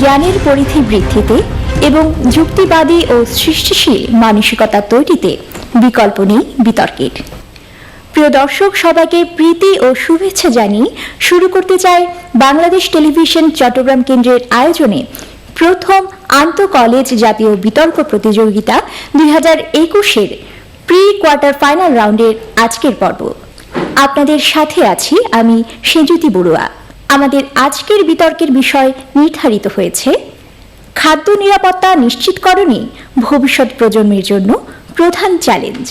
জ্ঞানের পরিধি বৃদ্ধিতে এবং যুক্তিবাদী ও সৃষ্টিশীল মানসিকতা তৈরিতে বিকল্প নেই বিতর্কের। প্রিয় দর্শক, সবাইকে প্রীতি ও শুভেচ্ছা জানিয়ে শুরু করতে চাই বাংলাদেশ টেলিভিশন চট্টগ্রাম কেন্দ্রের আয়োজনে প্রথম আন্তঃ কলেজ জাতীয় বিতর্ক প্রতিযোগিতা 2021-এর প্রি কোয়ার্টার ফাইনাল রাউন্ডের আজকের পর্ব। আপনাদের সাথে আছি আমি সেজুতি বড়ুয়া। আমাদের আজকের বিতর্কের বিষয় নির্ধারিত হয়েছে খাদ্য নিরাপত্তা নিশ্চিতকরণই ভবিষ্যৎ প্রজন্মের জন্য প্রধান চ্যালেঞ্জ।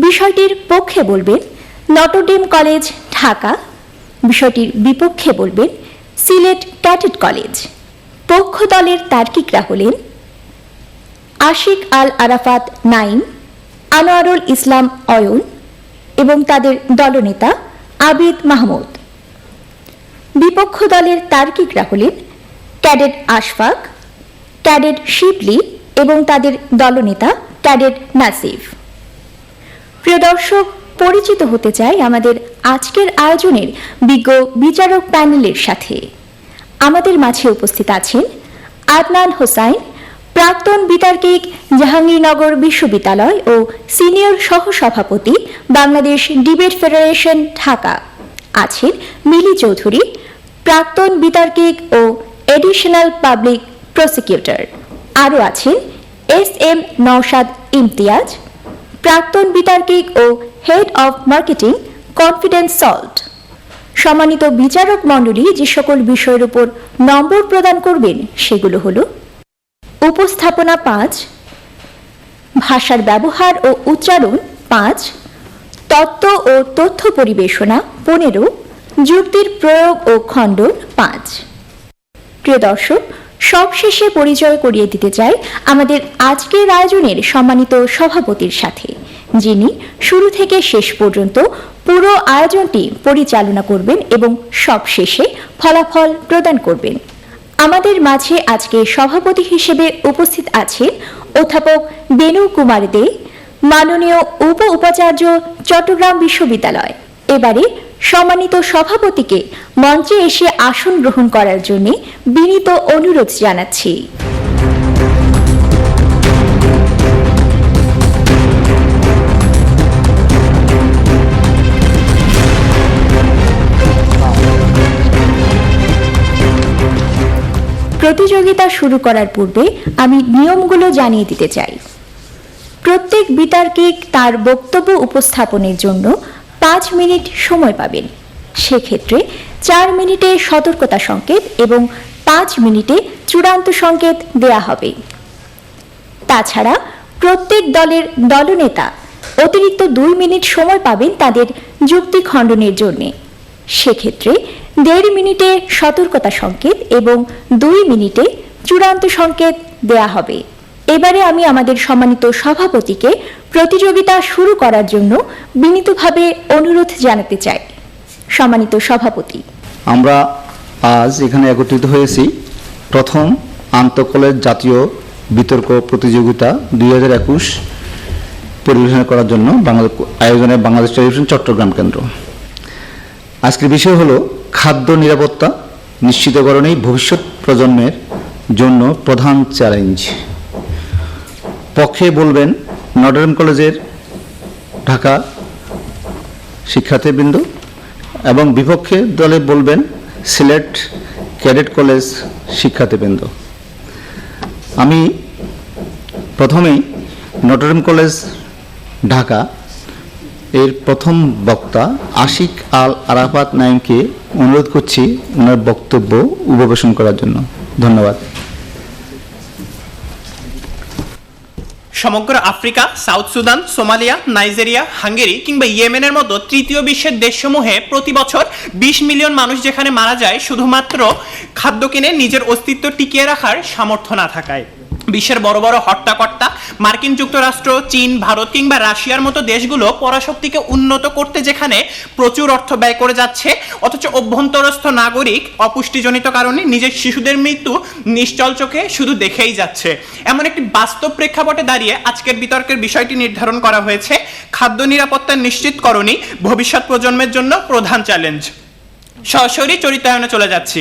বিষয়টির পক্ষে বলবেন নটরডেম কলেজ ঢাকা, বিষয়টির বিপক্ষে বলবেন সিলেট ক্যাডেট কলেজ। পক্ষ দলের তার্কিকরা হলেন আশিক আল আরাফাত নাইম, আনোয়ারুল ইসলাম অয়ন এবং তাদের দলনেতা আবিদ মাহমুদ। বিপক্ষ দলের তার্কিকরা হলেন ক্যাডেট আশফাক, ক্যাডেট শিবলি এবং তাদের দলনেতা ক্যাডেট নাসিফ। প্রিয় দর্শক, পরিচিত হতে চাই আমাদের আজকের আয়োজনের বিজ্ঞ বিচারক প্যানেলের সাথে। আমাদের মাঝে উপস্থিত আছেন আদনান হোসাইন, প্রাক্তন বিতার্কিক, জাহাঙ্গীরনগর বিশ্ববিদ্যালয় ও সিনিয়র সহসভাপতি, বাংলাদেশ ডিবেট ফেডারেশন ঢাকা। আছেন মিলি চৌধুরী, প্রাক্তন বিতার্কিক ও এডিশনাল পাবলিক প্রসিকিউটর। আরও আছেন SM নওশাদ ইমতিয়াজ, প্রাক্তন বিতার্কিক ও head of marketing, confidence salt. সম্মানিত বিচারক মণ্ডলী যে সকল বিষয়ের উপর নম্বর প্রদান করবেন সেগুলো হলো উপস্থাপনা 5, ভাষার ব্যবহার ও উচ্চারণ 5, তত্ত্ব ও তথ্য পরিবেশনা 15, যুক্তির প্রয়োগ ও খণ্ডন 5। প্রিয় দর্শক, সবশেষে পরিচয় করিয়ে দিতে চাই আমাদের আজকের আয়োজনের সম্মানিত সভাপতির সাথে, যিনি শুরু থেকে শেষ পর্যন্ত পুরো আয়োজনটি পরিচালনা করবেন এবং সবশেষে ফলাফল প্রদান করবেন। আমাদের মাঝে আজকে সভাপতি হিসেবে উপস্থিত আছেন অধ্যাপক বেনু কুমার দে, মাননীয় উপাচার্য, চট্টগ্রাম বিশ্ববিদ্যালয়। এবারে সম্মানিত সভাপতিকে মঞ্চে এসে আসন গ্রহণ করার জন্য বিনীত অনুরোধ জানাচ্ছি। প্রতিযোগিতা শুরু করার পূর্বে আমি নিয়মগুলো জানিয়ে দিতে চাই। প্রত্যেক বিতার্কিক তার বক্তব্য উপস্থাপনের জন্য 5 মিনিট সময় পাবেন। সেক্ষেত্রে 4 মিনিটে সতর্কতা সংকেত এবং 5 মিনিটে চূড়ান্ত সংকেত দেয়া হবে। তাছাড়া প্রত্যেক দলের দলনেতা অতিরিক্ত 2 মিনিট সময় পাবেন তাদের যুক্তি খণ্ডনের জন্য। সেক্ষেত্রে 1.5 মিনিটে সতর্কতা সংকেত এবং 2 মিনিটে চূড়ান্ত সংকেত দেয়া হবে। এবারে আমি আমাদের সম্মানিত সভাপতিকে প্রতিযোগিতা শুরু করার জন্য বিনীতভাবে অনুরোধ জানাতে চাই। সম্মানিত সভাপতি, আমরা আজ এখানে একত্রিত হয়েছি প্রথম আন্তঃ কলেজ জাতীয় বিতর্ক প্রতিযোগিতা 2021 পরিবেশনা করার জন্য আয়োজনে বাংলাদেশ টেলিভিশন চট্টগ্রাম কেন্দ্র। আজকের বিষয় হলো খাদ্য নিরাপত্তা নিশ্চিতকরণেই ভবিষ্যৎ প্রজন্মের জন্য প্রধান চ্যালেঞ্জ। পক্ষে বলবেন নটরডেম কলেজের ঢাকা শিক্ষার্থীবৃন্দ এবং বিপক্ষে দলে বলবেন সিলেট ক্যাডেট কলেজ শিক্ষার্থীবৃন্দ। আমি প্রথমেই নটরডেম কলেজ ঢাকা এর প্রথম বক্তা আশিক আল আরাফাত নাইমকে অনুরোধ করছি ওনার বক্তব্য উপবেশন করার জন্য। ধন্যবাদ। সমগ্র Africa, south Sudan, Somalia, Nigeria, Hungary কিংবা ইয়েমেনের মতো তৃতীয় বিশ্বের দেশসমূহে প্রতি বছর 20 মিলিয়ন মানুষ যেখানে মারা যায় শুধুমাত্র খাদ্য কিনে নিজের অস্তিত্ব টিকিয়ে রাখার সামর্থ্য না থাকায়। বিশ্বের বড় বড় হট্টাকর্তা মার্কিন যুক্তরাষ্ট্র, চীন, ভারত কিংবা রাশিয়ার মতো দেশগুলো পরাশক্তিকে উন্নত করতে যেখানে প্রচুর অর্থ ব্যয় করে যাচ্ছে, অথচ অভ্যন্তরস্থ নাগরিক অপুষ্টিজনিত কারণে নিজের শিশুদের মৃত্যু নিশ্চল চোখে শুধু দেখেই যাচ্ছে। এমন একটি বাস্তব প্রেক্ষাপটে দাঁড়িয়ে আজকের বিতর্কের বিষয়টি নির্ধারণ করা হয়েছে খাদ্য নিরাপত্তা নিশ্চিতকরণই ভবিষ্যৎ প্রজন্মের জন্য প্রধান চ্যালেঞ্জ। সরাসরি চরিত্রায়নে চলে যাচ্ছি।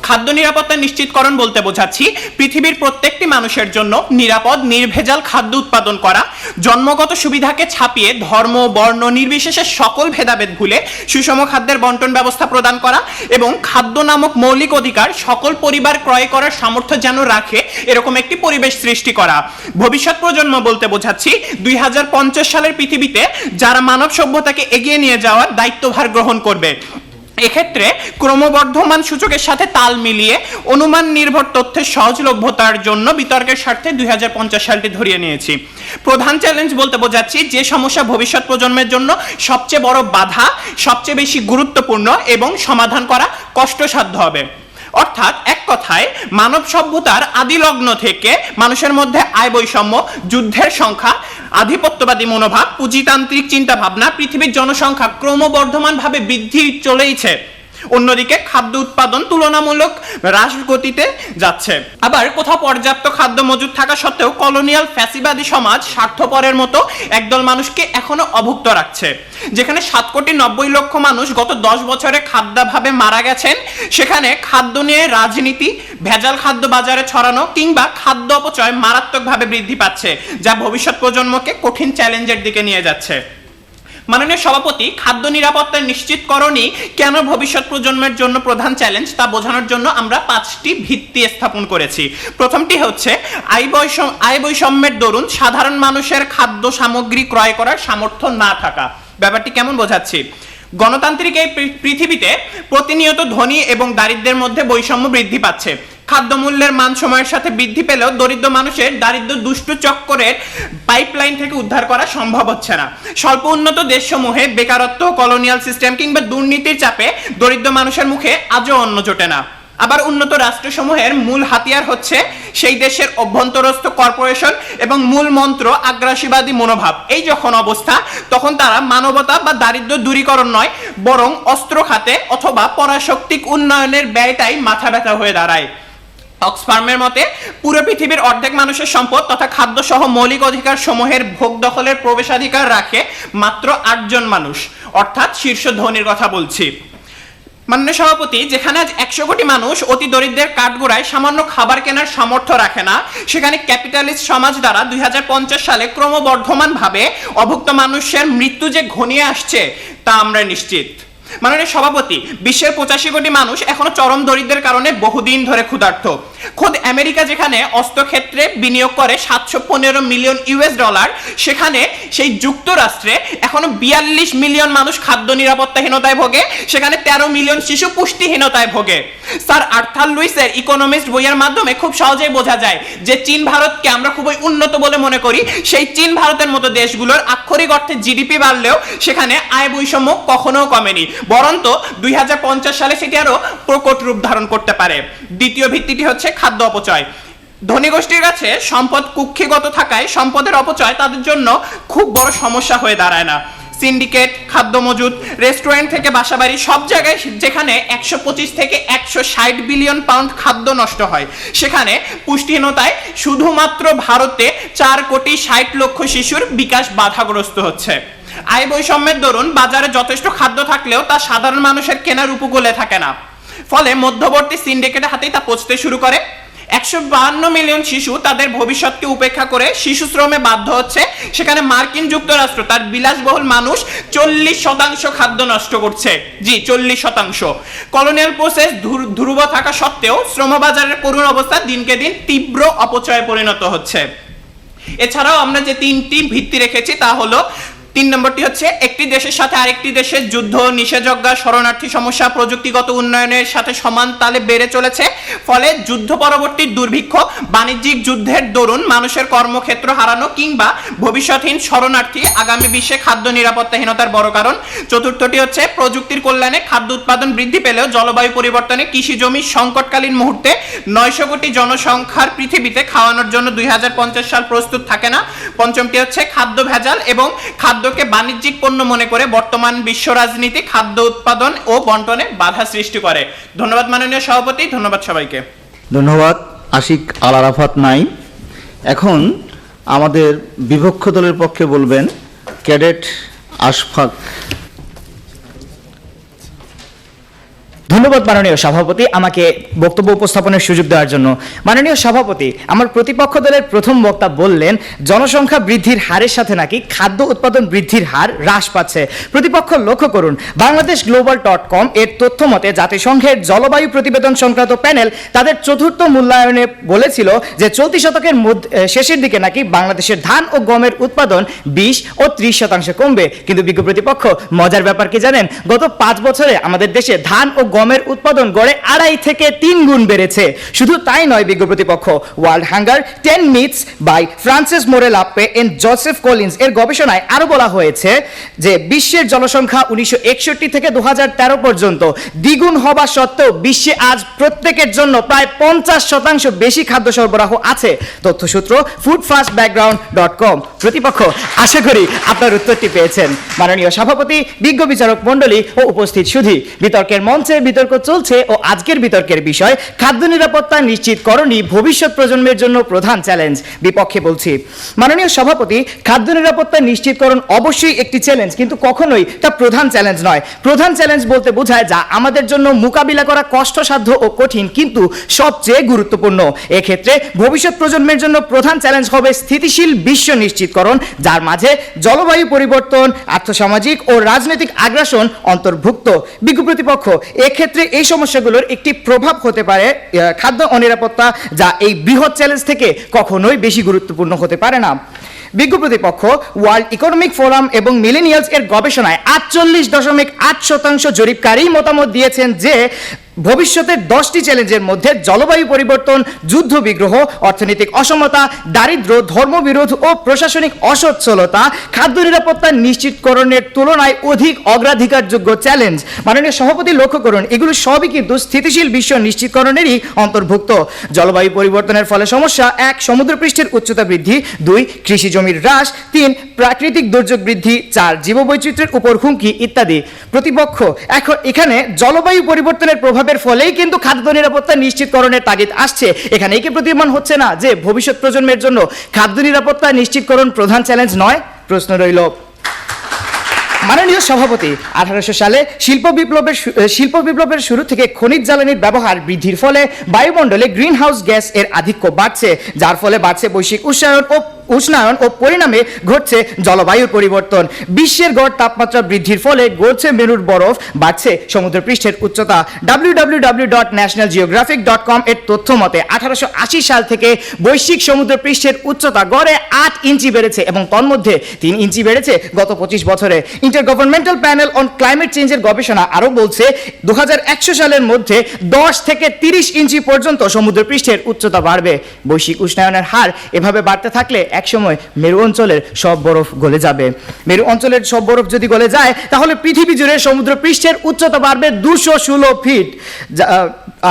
খাদ্য নিরাপত্তা নিশ্চিতকরণ বলতে বোঝাচ্ছি পৃথিবীর প্রত্যেকটি মানুষের জন্য নিরাপদ নির্ভেজাল খাদ্য উৎপাদন করা, জন্মগত সুবিধাকে ছাপিয়ে ধর্ম বর্ণ নির্বিশেষে সকল ভেদাভেদ ভুলে সুষম খাদ্যের বন্টন ব্যবস্থা প্রদান করা এবং খাদ্য নামক মৌলিক অধিকার সকল পরিবার ক্রয় করার সামর্থ্য যেন রাখে এরকম একটি পরিবেশ সৃষ্টি করা। ভবিষ্যৎ প্রজন্ম বলতে বোঝাচ্ছি 2050 সালের পৃথিবীতে যারা মানব সভ্যতাকে এগিয়ে নিয়ে যাওয়ার দায়িত্বভার গ্রহণ করবে। এক্ষেত্রে ক্রমবর্ধমান সূচকের সাথে তাল মিলিয়ে অনুমান নির্ভর তথ্যের সহজলভ্যতার জন্য বিতর্কের স্বার্থে 2050 সালটি ধরিয়ে নিয়েছি। প্রধান চ্যালেঞ্জ বলতে বোঝাচ্ছি যে সমস্যা ভবিষ্যৎ প্রজন্মের জন্য সবচেয়ে বড় বাধা, সবচেয়ে বেশি গুরুত্বপূর্ণ এবং সমাধান করা কষ্টসাধ্য হবে। অর্থাৎ এক কথায় মানব সভ্যতার আদি লগ্ন থেকে মানুষের মধ্যে আয় বৈষম্য, যুদ্ধের সংখ্যা, আধিপত্যবাদী মনোভাব, পুঁজিতান্ত্রিক চিন্তা ভাবনা, পৃথিবীর জনসংখ্যা ক্রমবর্ধমানভাবে বৃদ্ধি চলেইছে। অন্যদিকে খাদ্য উৎপাদন তুলনামূলক হ্রাস গতিতে যাচ্ছে। আবার কোথাও পর্যাপ্ত খাদ্য মজুদ থাকা সত্ত্বেও কলোনিয়াল ফ্যাসিবাদী সমাজ স্বার্থপরের মতো একদল মানুষকে এখনো অভুক্ত রাখছে। যেখানে 7,90,00,000 মানুষ গত 10 বছরে খাদ্যাভাবে মারা গেছেন, সেখানে খাদ্য নিয়ে রাজনীতি, ভেজাল খাদ্য বাজারে ছড়ানো কিংবা খাদ্য অপচয় মারাত্মকভাবে বৃদ্ধি পাচ্ছে, যা ভবিষ্যৎ প্রজন্মকে কঠিন চ্যালেঞ্জের দিকে নিয়ে যাচ্ছে। মাননীয় সভাপতি, খাদ্য নিরাপত্তা নিশ্চিতকরণই কেন ভবিষ্যৎ প্রজন্মের জন্য প্রধান চ্যালেঞ্জ তা বোঝানোর জন্য আমরা 5টি ভিত্তি স্থাপন করেছি। প্রথমটি হচ্ছে আয় বৈষম্যের দরুন সাধারণ মানুষের খাদ্য সামগ্রী ক্রয় করার সামর্থ্য না থাকা। ব্যাপারটি কেমন বোঝাচ্ছি? গণতান্ত্রিক এই পৃথিবীতে প্রতিনিয়ত ধনী এবং দারিদ্র্যের মধ্যে বৈষম্য বৃদ্ধি পাচ্ছে। খাদ্যমূল্যের মান সময়ের সাথে বৃদ্ধি পেলেও দরিদ্র মানুষের দারিদ্র দুষ্ট চক্করের পাইপলাইন থেকে উদ্ধার করা সম্ভব হচ্ছে না। স্বল্প উন্নত দেশসমূহে বেকারত্ব, কলোনিয়াল সিস্টেম কিংবা দুর্নীতির চাপে দরিদ্র মানুষের মুখে আজও অন্ন জোটে না। আবার উন্নত রাষ্ট্রসমূহের মূল হাতিয়ার হচ্ছে সেই দেশের অভ্যন্তরস্থ কর্পোরেশন এবং মূল মন্ত্র আগ্রাসীবাদী মনোভাব। এই যখন অবস্থা, তখন তারা মানবতা বা দারিদ্র দূরীকরণ নয়, বরং অস্ত্র খাতে অথবা পরাশক্তিক উন্নয়নের ব্যয়টাই মাথা ব্যথা হয়ে দাঁড়ায়। অক্সফার্মের মতে পুরো পৃথিবীর অর্ধেক মানুষের সম্পদ তথা খাদ্য সহ মৌলিক অধিকার সমূহের ভোগ দখলের প্রবেশাধিকার রাখে মাত্র 8 জন মানুষ, অর্থাৎ শীর্ষ ধনীর কথা বলছি। মাননীয় সভাপতি, যেখানে আজ 100 কোটি মানুষ অতি দরিদ্রের কাঠগোড়ায় সামান্য খাবার কেনার সামর্থ্য রাখে না, সেখানে ক্যাপিটালিস্ট সমাজ দ্বারা 2050 সালে ক্রমবর্ধমানভাবে অভুক্ত মানুষের মৃত্যু যে ঘনিয়ে আসছে তা আমরা নিশ্চিত। মাননীয় সভাপতি, বিশ্বের 85 কোটি মানুষ এখনো চরম দরিদ্রের কারণে বহুদিন ধরে ক্ষুধার্ত। খোদ আমেরিকা যেখানে অস্ত্রক্ষেত্রে বিনিয়োগ করে $715 মিলিয়ন, সেখানে সেই যুক্তরাষ্ট্রে এখনো 42 মিলিয়ন মানুষ খাদ্য নিরাপত্তাহীনতায় ভোগে, সেখানে 13 মিলিয়ন শিশু পুষ্টিহীনতায় ভোগে। স্যার আর্থার লুইসের ইকোনমিস্ট বইয়ের মাধ্যমে খুব সহজেই বোঝা যায় যে চীন ভারতকে আমরা খুবই উন্নত বলে মনে করি, সেই চীন ভারতের মতো দেশগুলোর আক্ষরিক অর্থে জিডিপি বাড়লেও সেখানে আয় বৈষম্য কখনো কমেনি, বরঞ্চ 2050 সালে সেটি আরো প্রকট রূপ ধারণ করতে পারে। দ্বিতীয় ভিত্তিটি হচ্ছে খাদ্য অপচয়। ধনী গোষ্ঠীর কাছে সম্পদ কুক্ষিগত থাকায় সম্পদের অপচয় তাদের জন্য খুব বড় সমস্যা হয়ে দাঁড়ায় না। সিন্ডিকেট, খাদ্য মজুদ, রেস্টুরেন্ট থেকে বাসাবাড়ি সব জায়গায় যেখানে 125 থেকে 160 বিলিয়ন পাউন্ড খাদ্য নষ্ট হয়, সেখানে পুষ্টিহীনতায় শুধুমাত্র ভারতে 4,60,00,000 শিশুর বিকাশ বাধাগ্রস্ত হচ্ছে। আয় বৈষম্যের দরুন বাজারে যথেষ্ট খাদ্য থাকলেও তা সাধারণ মানুষের কেনার উপকূলে থাকে না, ফলে মধ্যবর্তী সিন্ডিকেটের হাতেই তা পচতে শুরু করে। 152 মিলিয়ন শিশু তাদের ভবিষ্যৎকে উপেক্ষা করে শিশু শ্রমে বাধ্য হচ্ছে, সেখানে মার্কিন যুক্তরাষ্ট্র তার বিলাসবহুল মানুষ 40% খাদ্য নষ্ট করছে। জি, 40%। কলোনিয়াল প্রসেস ধ্রুব থাকা সত্ত্বেও শ্রমবাজারের করুণ অবস্থা দিনকে দিন তীব্র অপচয়ে পরিণত হচ্ছে। এছাড়াও আমরা যে 3টি ভিত্তি রেখেছি তা হলো, 3 নম্বরটি হচ্ছে একটি দেশের সাথে আরেকটি দেশের যুদ্ধ, নিষেধাজ্ঞা, শরণার্থী সমস্যা প্রযুক্তিগত উন্নয়নের সাথে সমান তালে বেড়ে চলেছে, ফলে যুদ্ধ পরবর্তী দুর্ভিক্ষ, বাণিজ্যিক যুদ্ধের দরুন মানুষের কর্মক্ষেত্র হারানো কিংবা ভবিষ্যৎহীন শরণার্থী আগামী বিশ্বে খাদ্য নিরাপত্তাহীনতার বড় কারণ। চতুর্থটি হচ্ছে প্রযুক্তির কল্যাণে খাদ্য উৎপাদন বৃদ্ধি পেলেও জলবায়ু পরিবর্তনে কৃষি জমি সংকটকালীন মুহূর্তে 900 কোটি জনসংখ্যার পৃথিবীতে খাওয়ানোর জন্য 2050 সাল প্রস্তুত থাকে না। পঞ্চমটি হচ্ছে খাদ্য ভেজাল এবং খাদ্যকে বাণিজ্যিক পণ্য মনে করে বর্তমান বিশ্ব রাজনীতি খাদ্য উৎপাদন ও বন্টনে বাধা সৃষ্টি করে। ধন্যবাদ মাননীয় সভাপতি, ধন্যবাদ সবাইকে। ধন্যবাদ আশিক আল আরাফাত নাইম। এখন আমাদের বিপক্ষ দলের পক্ষে বলবেন ক্যাডেট আশফাক। ধন্যবাদ মাননীয় সভাপতি আমাকে বক্তব্য উপস্থাপনের সুযোগ দেওয়ার জন্য। মাননীয় সভাপতি, আমার প্রতিপক্ষ দলের প্রথম বক্তা বললেন জনসংখ্যা বৃদ্ধির হারের সাথে নাকি খাদ্য উৎপাদন বৃদ্ধির হার হ্রাস পাচ্ছে। প্রতিপক্ষ লক্ষ্য করুন, বাংলাদেশ গ্লোবাল.com এর তথ্য মতে জাতিসংঘের জলবায়ু প্রতিবেদন সংক্রান্ত প্যানেল তাদের চতুর্থ মূল্যায়নে বলেছিল যে চলতি শতকের শেষের দিকে নাকি বাংলাদেশের ধান ও গমের উৎপাদন 20 ও 30% কমবে। কিন্তু বিজ্ঞ প্রতিপক্ষ মজার ব্যাপার কি জানেন, গত 5 বছরে আমাদের দেশে ধান ও গমের উৎপাদন গড়ে 2.5 থেকে 3 গুণ বেড়েছে। শুধু তাই নয় বিজ্ঞ প্রতিপক্ষ, world hunger 10 myths by Francis Moore Lappé and Joseph Collins এর গবেষণায় আরো বলা হয়েছে যে বিশ্বের জনসংখ্যা 1961 থেকে 2013 পর্যন্ত দ্বিগুণ হওয়া সত্ত্বেও বিশ্বে আজ প্রত্যেকের জন্য প্রায় 50% বেশি খাদ্য সরবরাহ আছে। তথ্যসূত্র foodfastbackground.com। প্রতিপক্ষ, আশা করি আপনার উত্তরটি পেয়েছেন। মাননীয় সভাপতি, বিজ্ঞ বিচারক মণ্ডলী ও উপস্থিত সুধী, বিতর্কের মঞ্চে বিতর্ক চলছে ও আজকের বিতর্কের বিষয় খাদ্য নিরাপত্তা নিশ্চিতকরণই ভবিষ্যৎ প্রজন্মের জন্য প্রধান চ্যালেঞ্জ। বিপক্ষে বলছি, মাননীয় সভাপতি, খাদ্য নিরাপত্তা নিশ্চিতকরণ অবশ্যই একটি চ্যালেঞ্জ, কিন্তু কখনোই তা প্রধান চ্যালেঞ্জ নয়। প্রধান চ্যালেঞ্জ বলতে বোঝায় যা আমাদের জন্য মোকাবিলা করা কষ্টসাধ্য ও কঠিন কিন্তু সবচেয়ে গুরুত্বপূর্ণ। এক্ষেত্রে ভবিষ্যৎ প্রজন্মের জন্য প্রধান চ্যালেঞ্জ হবে স্থিতিশীল বিশ্ব নিশ্চিতকরণ, যার মাঝে জলবায়ু পরিবর্তন, আর্থসামাজিক ও রাজনৈতিক আগ্রাসন অন্তর্ভুক্ত। বিজ্ঞ প্রতিপক্ষ, এক্ষেত্রে এই সমস্যাগুলোর একটি প্রভাব হতে পারে খাদ্য অনিরাপত্তা, যা এই বৃহৎ চ্যালেঞ্জ থেকে কখনোই বেশি গুরুত্বপূর্ণ হতে পারে না। বিজ্ঞ প্রতিপক্ষ, ওয়ার্ল্ড ইকোনমিক ফোরাম এবং মিলেনিয়ালস এর গবেষণায় 48.8% জরিপকারী মতামত দিয়েছেন যে ভবিষ্যতের 10টি চ্যালেঞ্জের মধ্যে জলবায়ু পরিবর্তন, যুদ্ধ বিগ্রহ, অর্থনৈতিক অসমতা, দারিদ্র্য, ধর্মবিরোধ ও প্রশাসনিক অসচ্ছলতা খাদ্য নিরাপত্তা নিশ্চিতকরণের তুলনায় অধিক অগ্রাধিকারযোগ্য চ্যালেঞ্জ। মাননীয় সভাপতি লক্ষ্য করুন, এগুলো সবই কিন্তু স্থিতিশীল বিশ্ব নিশ্চিতকরণেরই অন্তর্ভুক্ত। জলবায়ু পরিবর্তনের ফলে সমস্যা: 1. সমুদ্রপৃষ্ঠের উচ্চতা বৃদ্ধি, 2. কৃষি জমির হ্রাস, 3. প্রাকৃতিক দুর্যোগ বৃদ্ধি, 4. জীববৈচিত্র্যের উপর হুমকি ইত্যাদি। প্রতিপক্ষ, এখানে জলবায়ু পরিবর্তনের প্রভাবের ফলেই কিন্তু খাদ্য নিরাপত্তা নিশ্চিতকরণের তাগিদ আসছে। এখানেই কি প্রতীয়মান হচ্ছে না যে ভবিষ্যৎ প্রজন্মের জন্য খাদ্য নিরাপত্তা নিশ্চিতকরণ প্রধান চ্যালেঞ্জ নয়? প্রশ্ন রইল। মাননীয় সভাপতি, 1800 সালে শিল্প বিপ্লবের শুরু থেকে খনিজ জ্বালানির ব্যবহার বৃদ্ধির ফলে বায়ুমণ্ডলে গ্রিন হাউস গ্যাস এর আধিক্য বাড়ছে, যার ফলে বাড়ছে বৈশ্বিক উষ্ণায়ন ও পরিণামে ঘটছে জলবায়ুর পরিবর্তন। বিশ্বের গড় তাপমাত্রা বৃদ্ধির ফলে গড়ছে মেরুর বরফ, বাড়ছে সমুদ্রপৃষ্ঠের উচ্চতা। www.nationalgeographic.com এর তথ্য মতে 1880 সাল থেকে বৈশ্বিক সমুদ্রপৃষ্ঠের উচ্চতা গড়ে 8 ইঞ্চি বেড়েছে এবং তন্মধ্যে 3 ইঞ্চি বেড়েছে গত 25 বছরে। ইন্টারগভর্নমেন্টাল প্যানেল অন ক্লাইমেট চেঞ্জের গবেষণা আরও বলছে 2100 সালের মধ্যে 10 থেকে 30 ইঞ্চি পর্যন্ত সমুদ্রপৃষ্ঠের উচ্চতা বাড়বে। বৈশ্বিক উষ্ণায়নের হার এভাবে বাড়তে থাকলে একসময় মেরু অঞ্চলের সব বরফ গলে যাবে। মেরু অঞ্চলের সব বরফ যদি গলে যায় তাহলে পৃথিবী জুড়ে সমুদ্র পৃষ্ঠের উচ্চতা বাড়বে 216 ফিট,